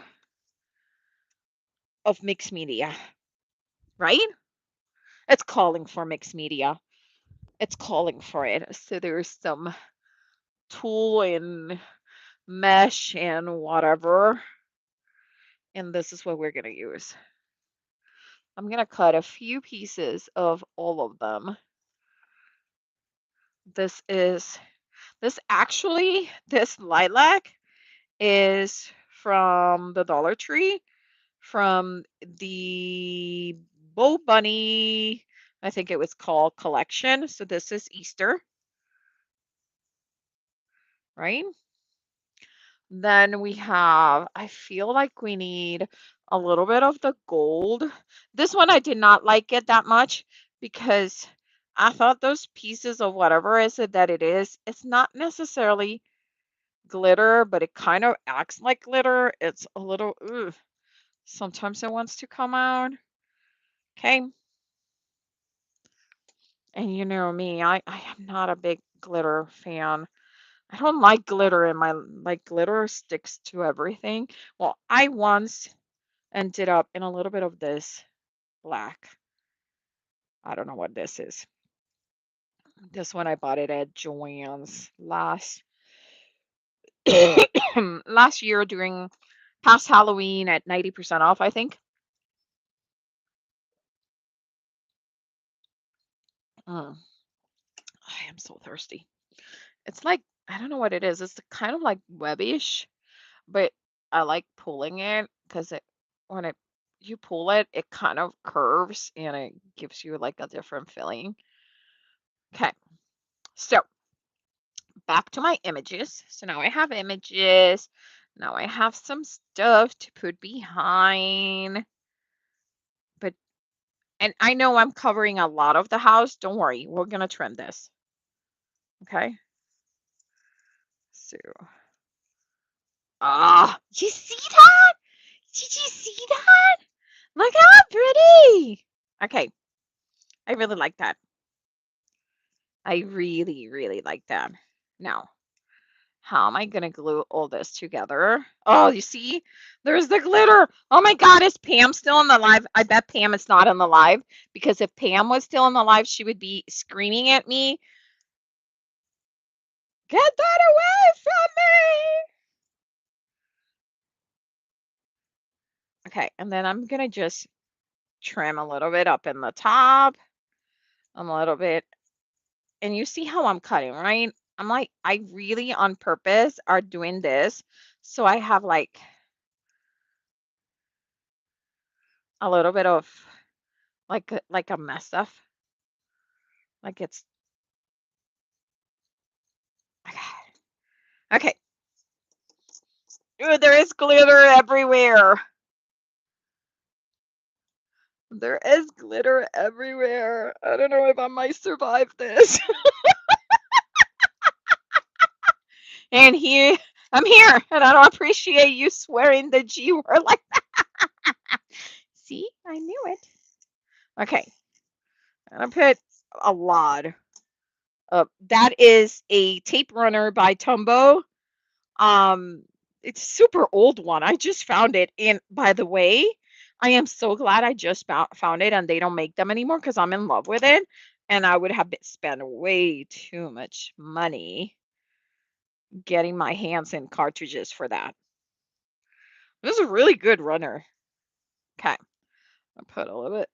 of mixed media, right? It's calling for mixed media. It's calling for it. So there's some tulle and mesh and whatever. And this is what we're going to use. I'm going to cut a few pieces of all of them. This is, this lilac is from the Dollar Tree, from the Bo Bunny, I think it was called collection. So this is Easter, right? Then we have, I feel like we need a little bit of the gold. This one I did not like it that much because I thought those pieces of whatever is it that it is, it's not necessarily glitter, but it kind of acts like glitter. It's a little, ugh. Sometimes it wants to come out. Okay. And you know me, I am not a big glitter fan. I don't like glitter in my, like glitter sticks to everything. Well, I once ended up in a little bit of this black. I don't know what this is. This one I bought it at Joann's last year during past Halloween at 90% off, I think. Mm, I am so thirsty. It's like, I don't know what it is. It's kind of like webbish, but I like pulling it because when it, you pull it, it kind of curves and it gives you like a different feeling. Okay, so back to my images. So now I have images. Now I have some stuff to put behind. But, and I know I'm covering a lot of the house. Don't worry, we're gonna trim this. Okay. So, you see that? Did you see that? Look how pretty. Okay, I really like that. I really, really like that. Now, how am I gonna glue all this together? Oh, you see? There's the glitter. Oh my God, is Pam still in the live? I bet Pam is not in the live because if Pam was still in the live, she would be screaming at me, "Get that away from me!" Okay, and then I'm gonna just trim a little bit up in the top, a little bit, and you see how I'm cutting, right? I'm like, I really on purpose are doing this, so I have a little bit of like a mess up, like it's okay. Ooh, there is glitter everywhere. There is glitter everywhere. I don't know if I might survive this. And here, I'm here, and I don't appreciate you swearing the G word like that. See, I knew it. Okay, I'm gonna put a lot. That is a tape runner by Tumbo. Um, it's a super old one. I just found it. And by the way, I am so glad I just found it and they don't make them anymore because I'm in love with it. And I would have spent way too much money getting my hands in cartridges for that. This is a really good runner. Okay. I put a little bit.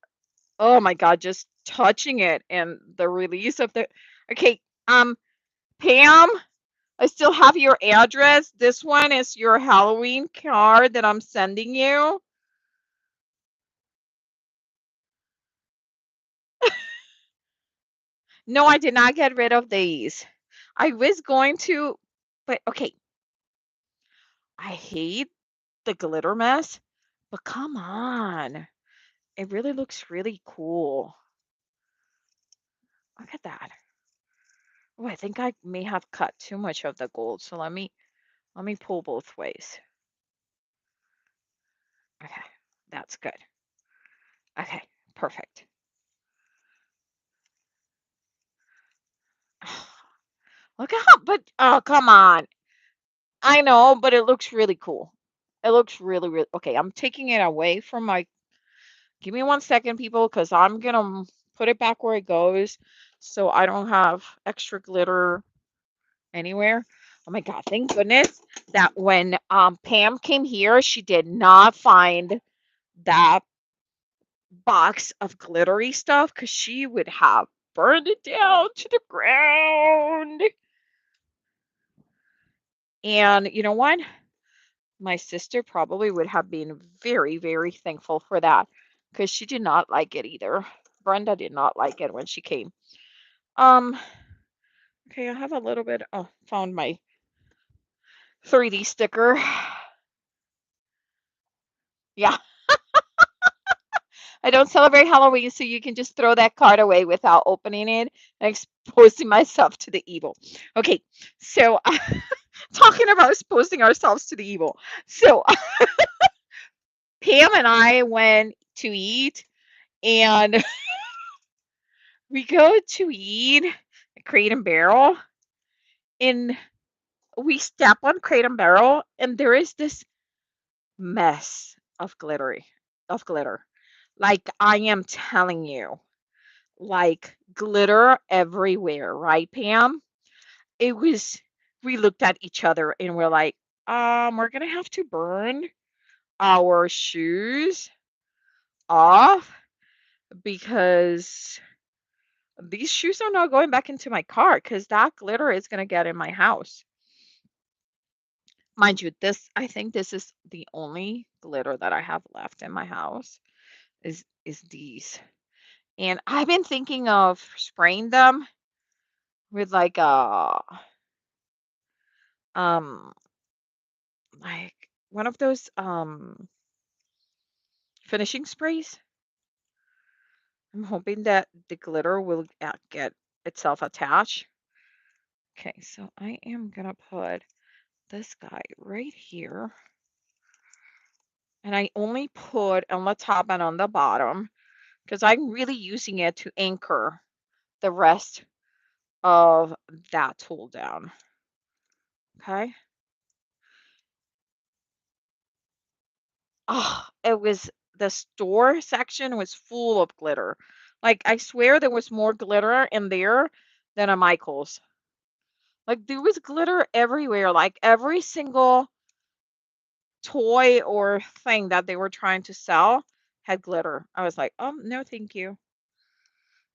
Oh my God, just touching it and the release of the. Okay. Pam, I still have your address. This one is your Halloween card that I'm sending you. No, I did not get rid of these. I was going to, but okay, I hate the glitter mess, but come on. It really looks really cool. Look at that. Oh, I think I may have cut too much of the gold, so let me pull both ways. Okay, that's good. Okay, perfect. Look at how, but oh, come on. I know, but it looks really cool. It looks really, really okay. I'm taking it away from my. Give me 1 second, people, because I'm gonna put it back where it goes, so I don't have extra glitter anywhere. Oh my God! Thank goodness that when Pam came here, she did not find that box of glittery stuff because she would have burned it down to the ground. And you know what? My sister probably would have been very, very thankful for that. because she did not like it either. Brenda did not like it when she came. Um, okay, I have a little bit. Oh, found my 3D sticker. Yeah, I don't celebrate Halloween, so you can just throw that card away without opening it and exposing myself to the evil. Okay, so talking about exposing ourselves to the evil. So Pam and I went to eat, and we go to eat at Crate and Barrel, and we step on Crate and Barrel, and there is this mess of glitter. Like I am telling you, like glitter everywhere, right, Pam? It was, we looked at each other and we're like, we're gonna have to burn our shoes off because these shoes are not going back into my car because that glitter is gonna get in my house. Mind you, this, I think this is the only glitter that I have left in my house is these. And I've been thinking of spraying them with um like one of those finishing sprays. I'm hoping that the glitter will get itself attached. Okay, so I am gonna put this guy right here. And I only put on the top and on the bottom because I'm really using it to anchor the rest of that tool down. Okay. Oh, it was, the store section was full of glitter. Like I swear there was more glitter in there than a Michael's. Like there was glitter everywhere. Like every single toy or thing that they were trying to sell had glitter. I was like, no, thank you.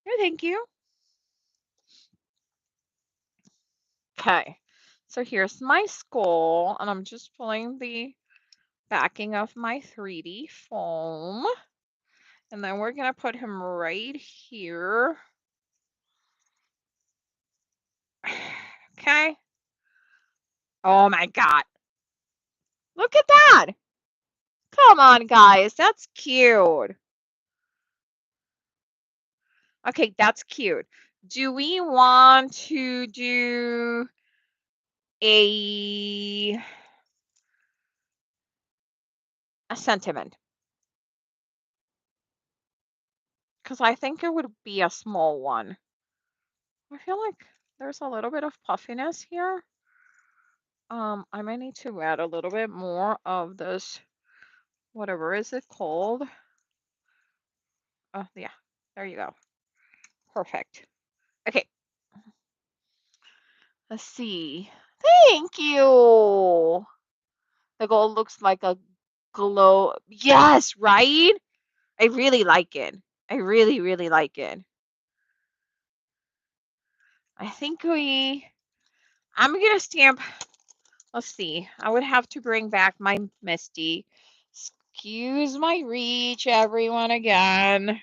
No, thank you. Okay. So here's my skull, and I'm just pulling the backing of my 3D foam. And then we're going to put him right here. Okay. Oh my God. Look at that. Come on, guys. That's cute. Okay, that's cute. Do we want to do a sentiment? Because I think it would be a small one. I feel like there's a little bit of puffiness here. I may need to add a little bit more of this, whatever is it called? Oh, yeah, there you go. Perfect. Okay, let's see. Thank you. The gold looks like a glow. Yes, right? I really like it. I really, really like it. I think I'm gonna stamp. Let's see. I would have to bring back my Misty. Excuse my reach, everyone, again.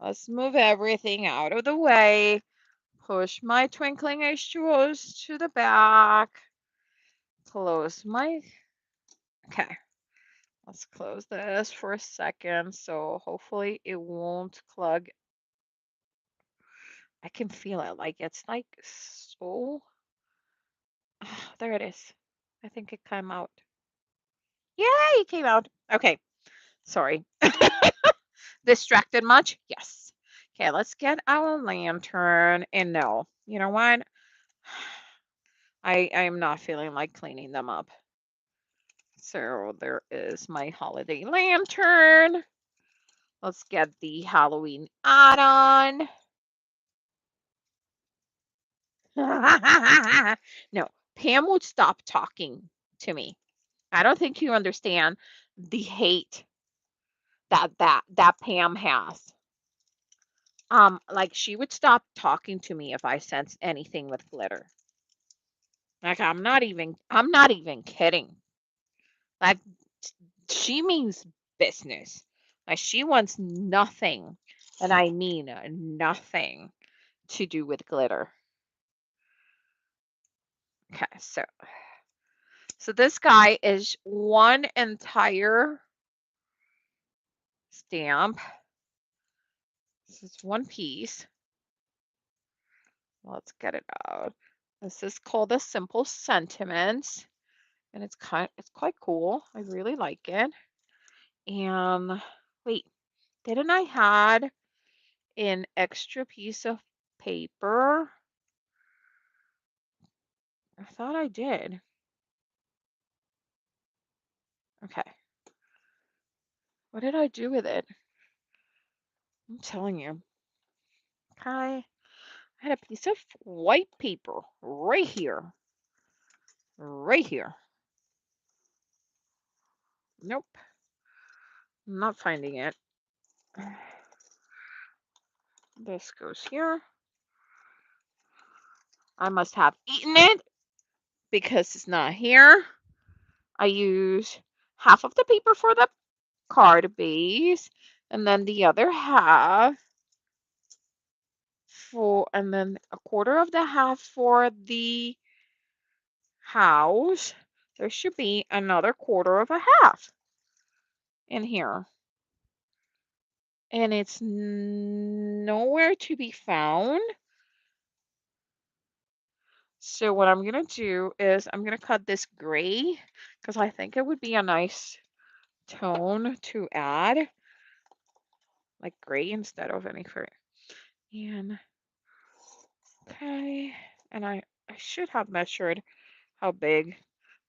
Let's move everything out of the way. Push my twinkling H2Os to the back. Close my... Okay. Let's close this for a second. So hopefully it won't clog. I can feel it. Like it's like so... there it is. I think it came out. Yay, it came out. Okay. Sorry. Distracted much? Yes. Okay, let's get our lantern. And no, you know what? I'm not feeling like cleaning them up. So there is my holiday lantern. Let's get the Halloween add-on. No, Pam would stop talking to me. I don't think you understand the hate that Pam has. Like she would stop talking to me if I sensed anything with glitter. Like I'm not even kidding. Like she means business. Like she wants nothing, and I mean nothing to do with glitter. Okay, so this guy is one entire stamp. This is one piece. Let's get it out. This is called a Simple Sentiments, and it's quite cool. I really like it. And wait, didn't I had an extra piece of paper? I thought I did. Okay. What did I do with it? I'm telling you. Okay. I had a piece of white paper right here. Right here. Nope. I'm not finding it. This goes here. I must have eaten it because it's not here. I use half of the paper for the card base, and then the other half and then a quarter of the half for the house. There should be another quarter of a half in here. And it's nowhere to be found. So what I'm going to do is I'm going to cut this gray because I think it would be a nice tone to add, like gray instead of any fur. And okay, and I should have measured how big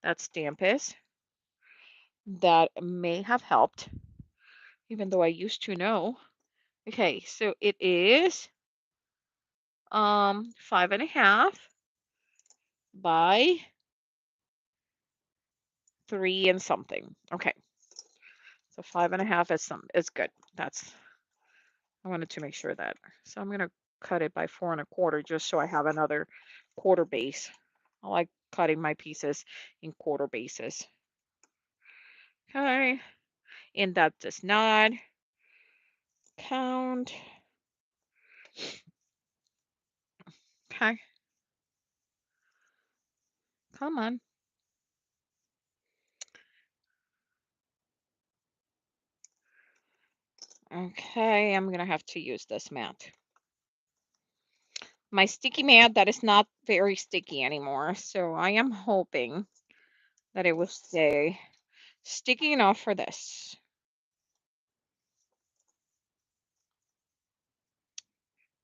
that stamp is. That may have helped, even though I used to know. Okay, so it is 5.5 by 3 and something. Okay, so 5.5 is good. I wanted to make sure that. So I'm gonna cut it by 4 1/4 just so I have another quarter base. I like cutting my pieces in quarter bases. Okay, and that does not count. Okay, come on. Okay, I'm gonna have to use this mat. My sticky mat that is not very sticky anymore, so I am hoping that it will stay sticky enough for this.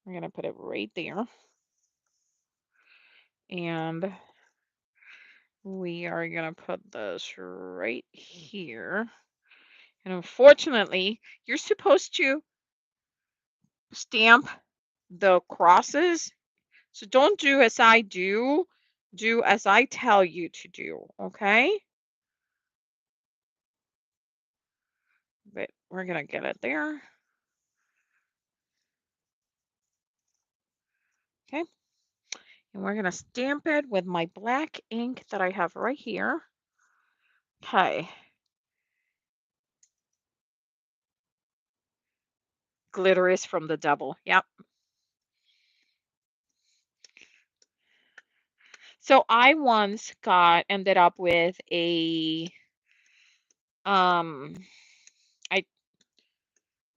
I'm gonna put it right there. And we are gonna put this right here. And unfortunately, you're supposed to stamp the crosses. So don't do as I do. Do as I tell you to do, okay? But we're gonna get it there. Okay. And we're gonna stamp it with my black ink that I have right here. Okay. Glitter is from the devil. Yep. So I once ended up with a um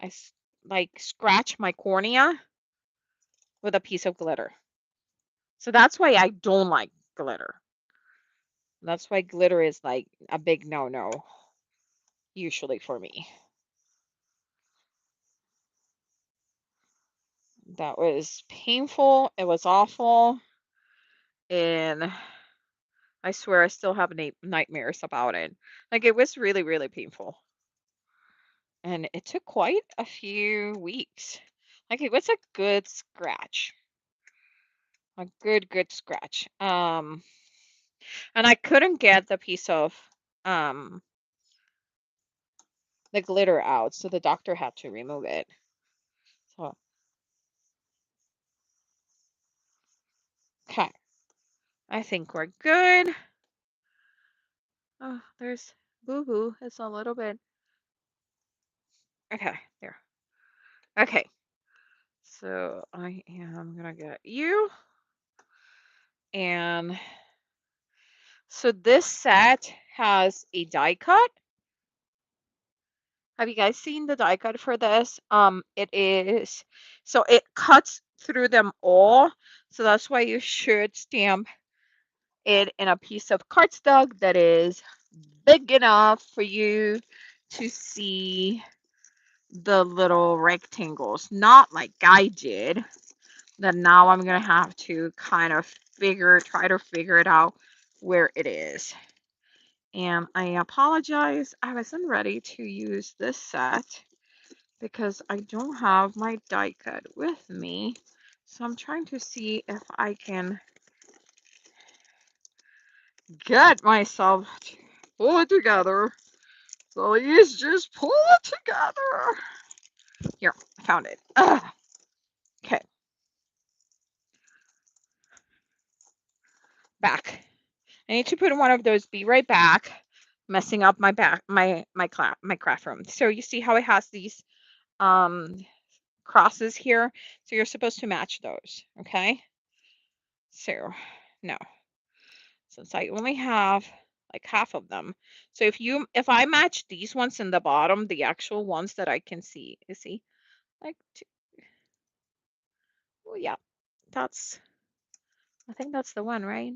I like scratched my cornea with a piece of glitter. So that's why I don't like glitter. That's why glitter is like a big no-no usually for me. That was painful. It was awful. And I swear I still have nightmares about it. Like it was really, really painful. And it took quite a few weeks. Like it was a good scratch. A good scratch. And I couldn't get the piece of um the glitter out, so the doctor had to remove it. So okay. I think we're good. Oh, there's Boo Boo. It's a little bit. Okay, there. Okay, so I am gonna get you. And so this set has a die cut. Have you guys seen the die cut for this? It is, so it cuts through them all. So that's why you should stamp it in a piece of cardstock that is big enough for you to see the little rectangles, not like I did. That now I'm gonna have to kind of try to figure it out where it is. And I apologize, I wasn't ready to use this set because I don't have my die cut with me. So I'm trying to see if I can get myself to pull it together. So let's just pull it together. Here, I found it. Ugh. Okay, back. I need to put one of those be right back, messing up my back, my craft room. So you see how it has these um crosses here? So you're supposed to match those, okay? So no, since I only have like half of them. So if I match these ones in the bottom, the actual ones that I can see, you see, like, well, yeah, that's, I think that's the one, right?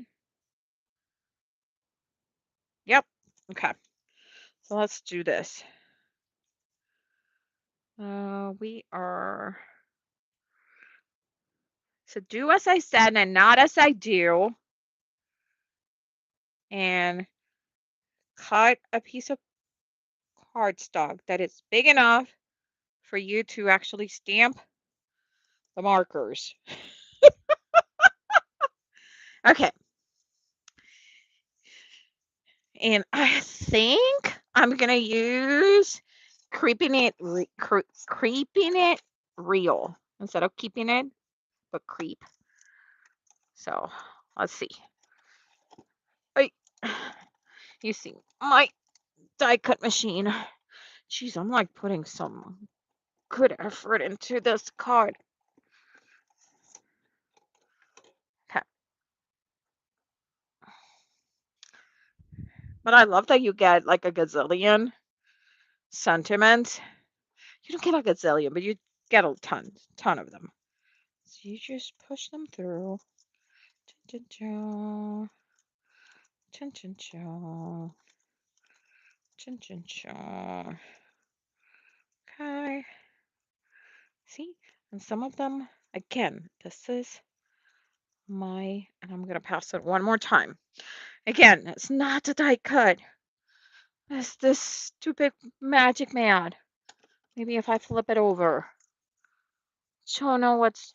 Yep. Okay. So let's do this. We are, so do as I said and not as I do, and cut a piece of cardstock that is big enough for you to actually stamp the markers. Okay. And I think I'm gonna use creeping it real instead of keeping it, but creep. So let's see. Hey, you see my die cut machine. Jeez, I'm like putting some good effort into this card. Okay. But I love that you get like a gazillion sentiments. You don't get a gazillion, but you get a ton of them. So you just push them through. Chun, chun, chun, chun, chun, chun, chun, chun. Okay. See? And some of them, again, this is and I'm going to pass it one more time. Again, it's not a die cut. It's this stupid magic man. Maybe if I flip it over. Don't know what's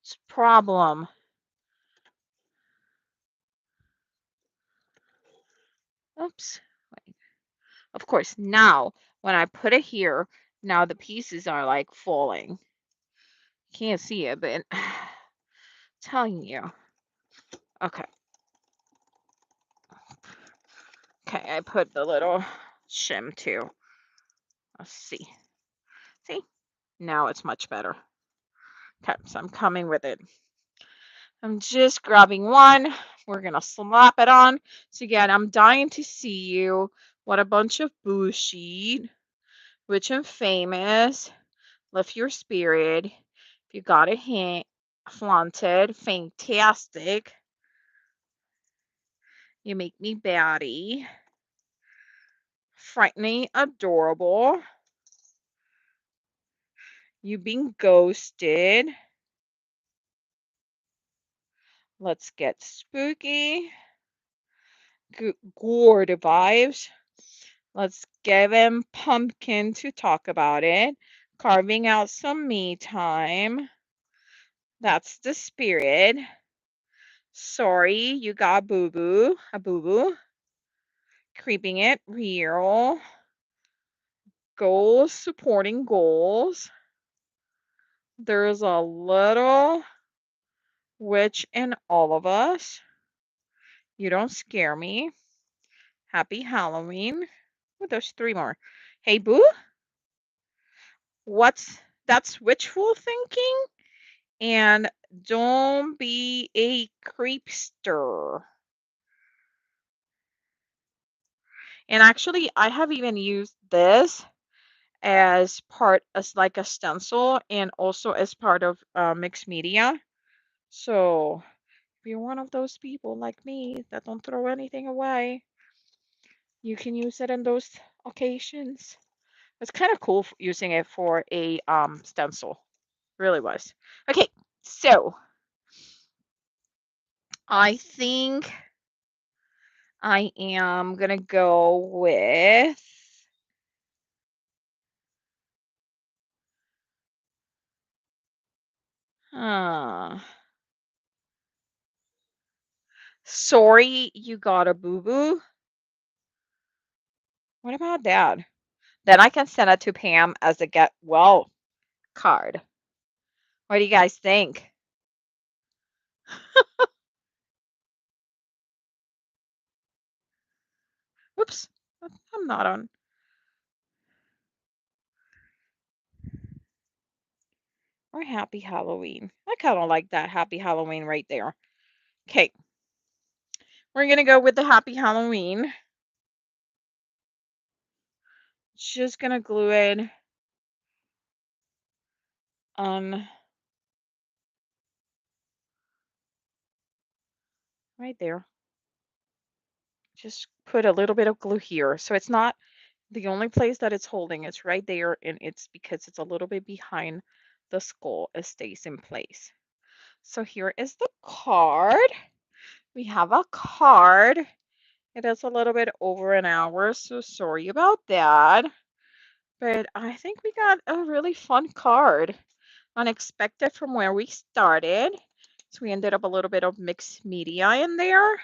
its problem. Oops. Of course, now when I put it here, now the pieces are like falling. Can't see it, but telling you. Okay. Okay, I put the little shim too. Let's see. See? Now it's much better. Okay, so I'm coming with it. I'm just grabbing one. We're gonna slap it on. So again, I'm dying to see you. What a bunch of bullshit. Rich and famous. Lift your spirit. If you got a hint, flaunted, fantastic. You make me batty. Frightening, adorable. You being ghosted. Let's get spooky. Gourd vibes. Let's give him pumpkin to talk about it. Carving out some me time. That's the spirit. Sorry, you got a boo boo. Creeping it real. Goals supporting goals. There's a little witch in all of us. You don't scare me. Happy Halloween. Oh, there's three more. Hey, boo. What's that's wishful thinking, and don't be a creepster. And actually, I have even used this as part as like a stencil and also as part of mixed media. So if you're one of those people like me that don't throw anything away, you can use it in those occasions. It's kind of cool using it for a stencil. Really was. Okay, so I think I am gonna go with uh, sorry you got a boo boo. What about that? Then I can send it to Pam as a get well card. What do you guys think? Whoops, I'm not on. Or Happy Halloween. I kind of like that Happy Halloween right there. Okay, we're gonna go with the Happy Halloween. Just gonna glue it on right there. Just put a little bit of glue here. So it's not the only place that it's holding. It's right there, and it's because it's a little bit behind the skull. It stays in place. So here is the card. We have a card. It is a little bit over an hour, so sorry about that. But I think we got a really fun card. Unexpected from where we started. So we ended up a little bit of mixed media in there.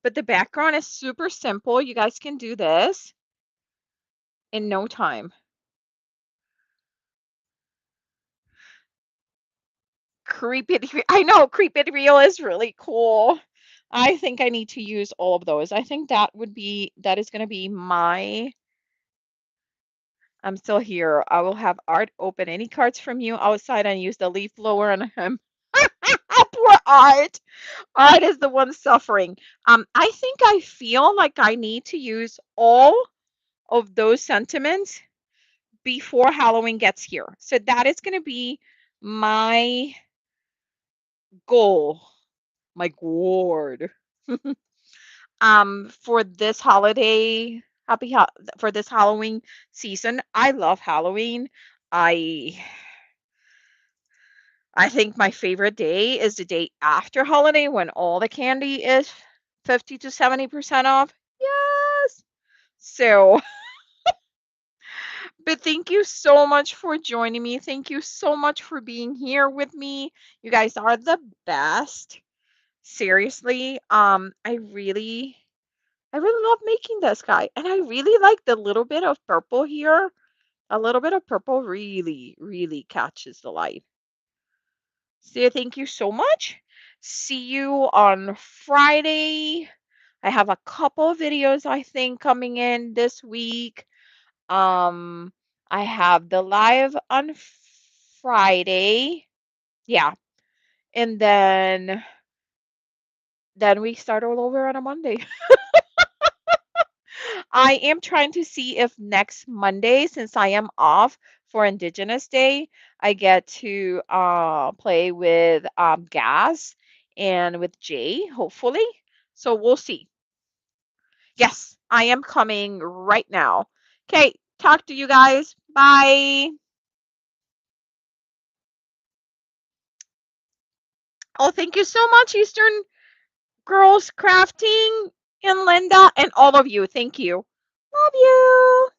But the background is super simple. You guys can do this in no time. I know Creep It Real is really cool. I think I need to use all of those. I think that is going to be my I'm still here. I will have Art open any cards from you outside and use the leaf blower on him. Poor Art. Art is the one suffering. I think I feel like I need to use all of those sentiments before Halloween gets here. So that is going to be my goal, my gourd. For this holiday, for this Halloween season. I love Halloween. I I think my favorite day is the day after holiday when all the candy is 50 to 70% off. Yes. So, but thank you so much for joining me. Thank you so much for being here with me. You guys are the best. Seriously, I really love making this guy. And I really like the little bit of purple here. A little bit of purple really, really catches the light. So thank you so much. See you on Friday. I have a couple of videos I think coming in this week. Um, I have the live on Friday. Yeah. And then we start all over on a Monday. I am trying to see if next Monday, since I am off for Indigenous Day, I get to play with Gas and with Jay, hopefully. So we'll see. Yes, I am coming right now. Okay, talk to you guys. Bye. Oh, thank you so much, Eastern Girls Crafting and Linda and all of you. Thank you. Love you.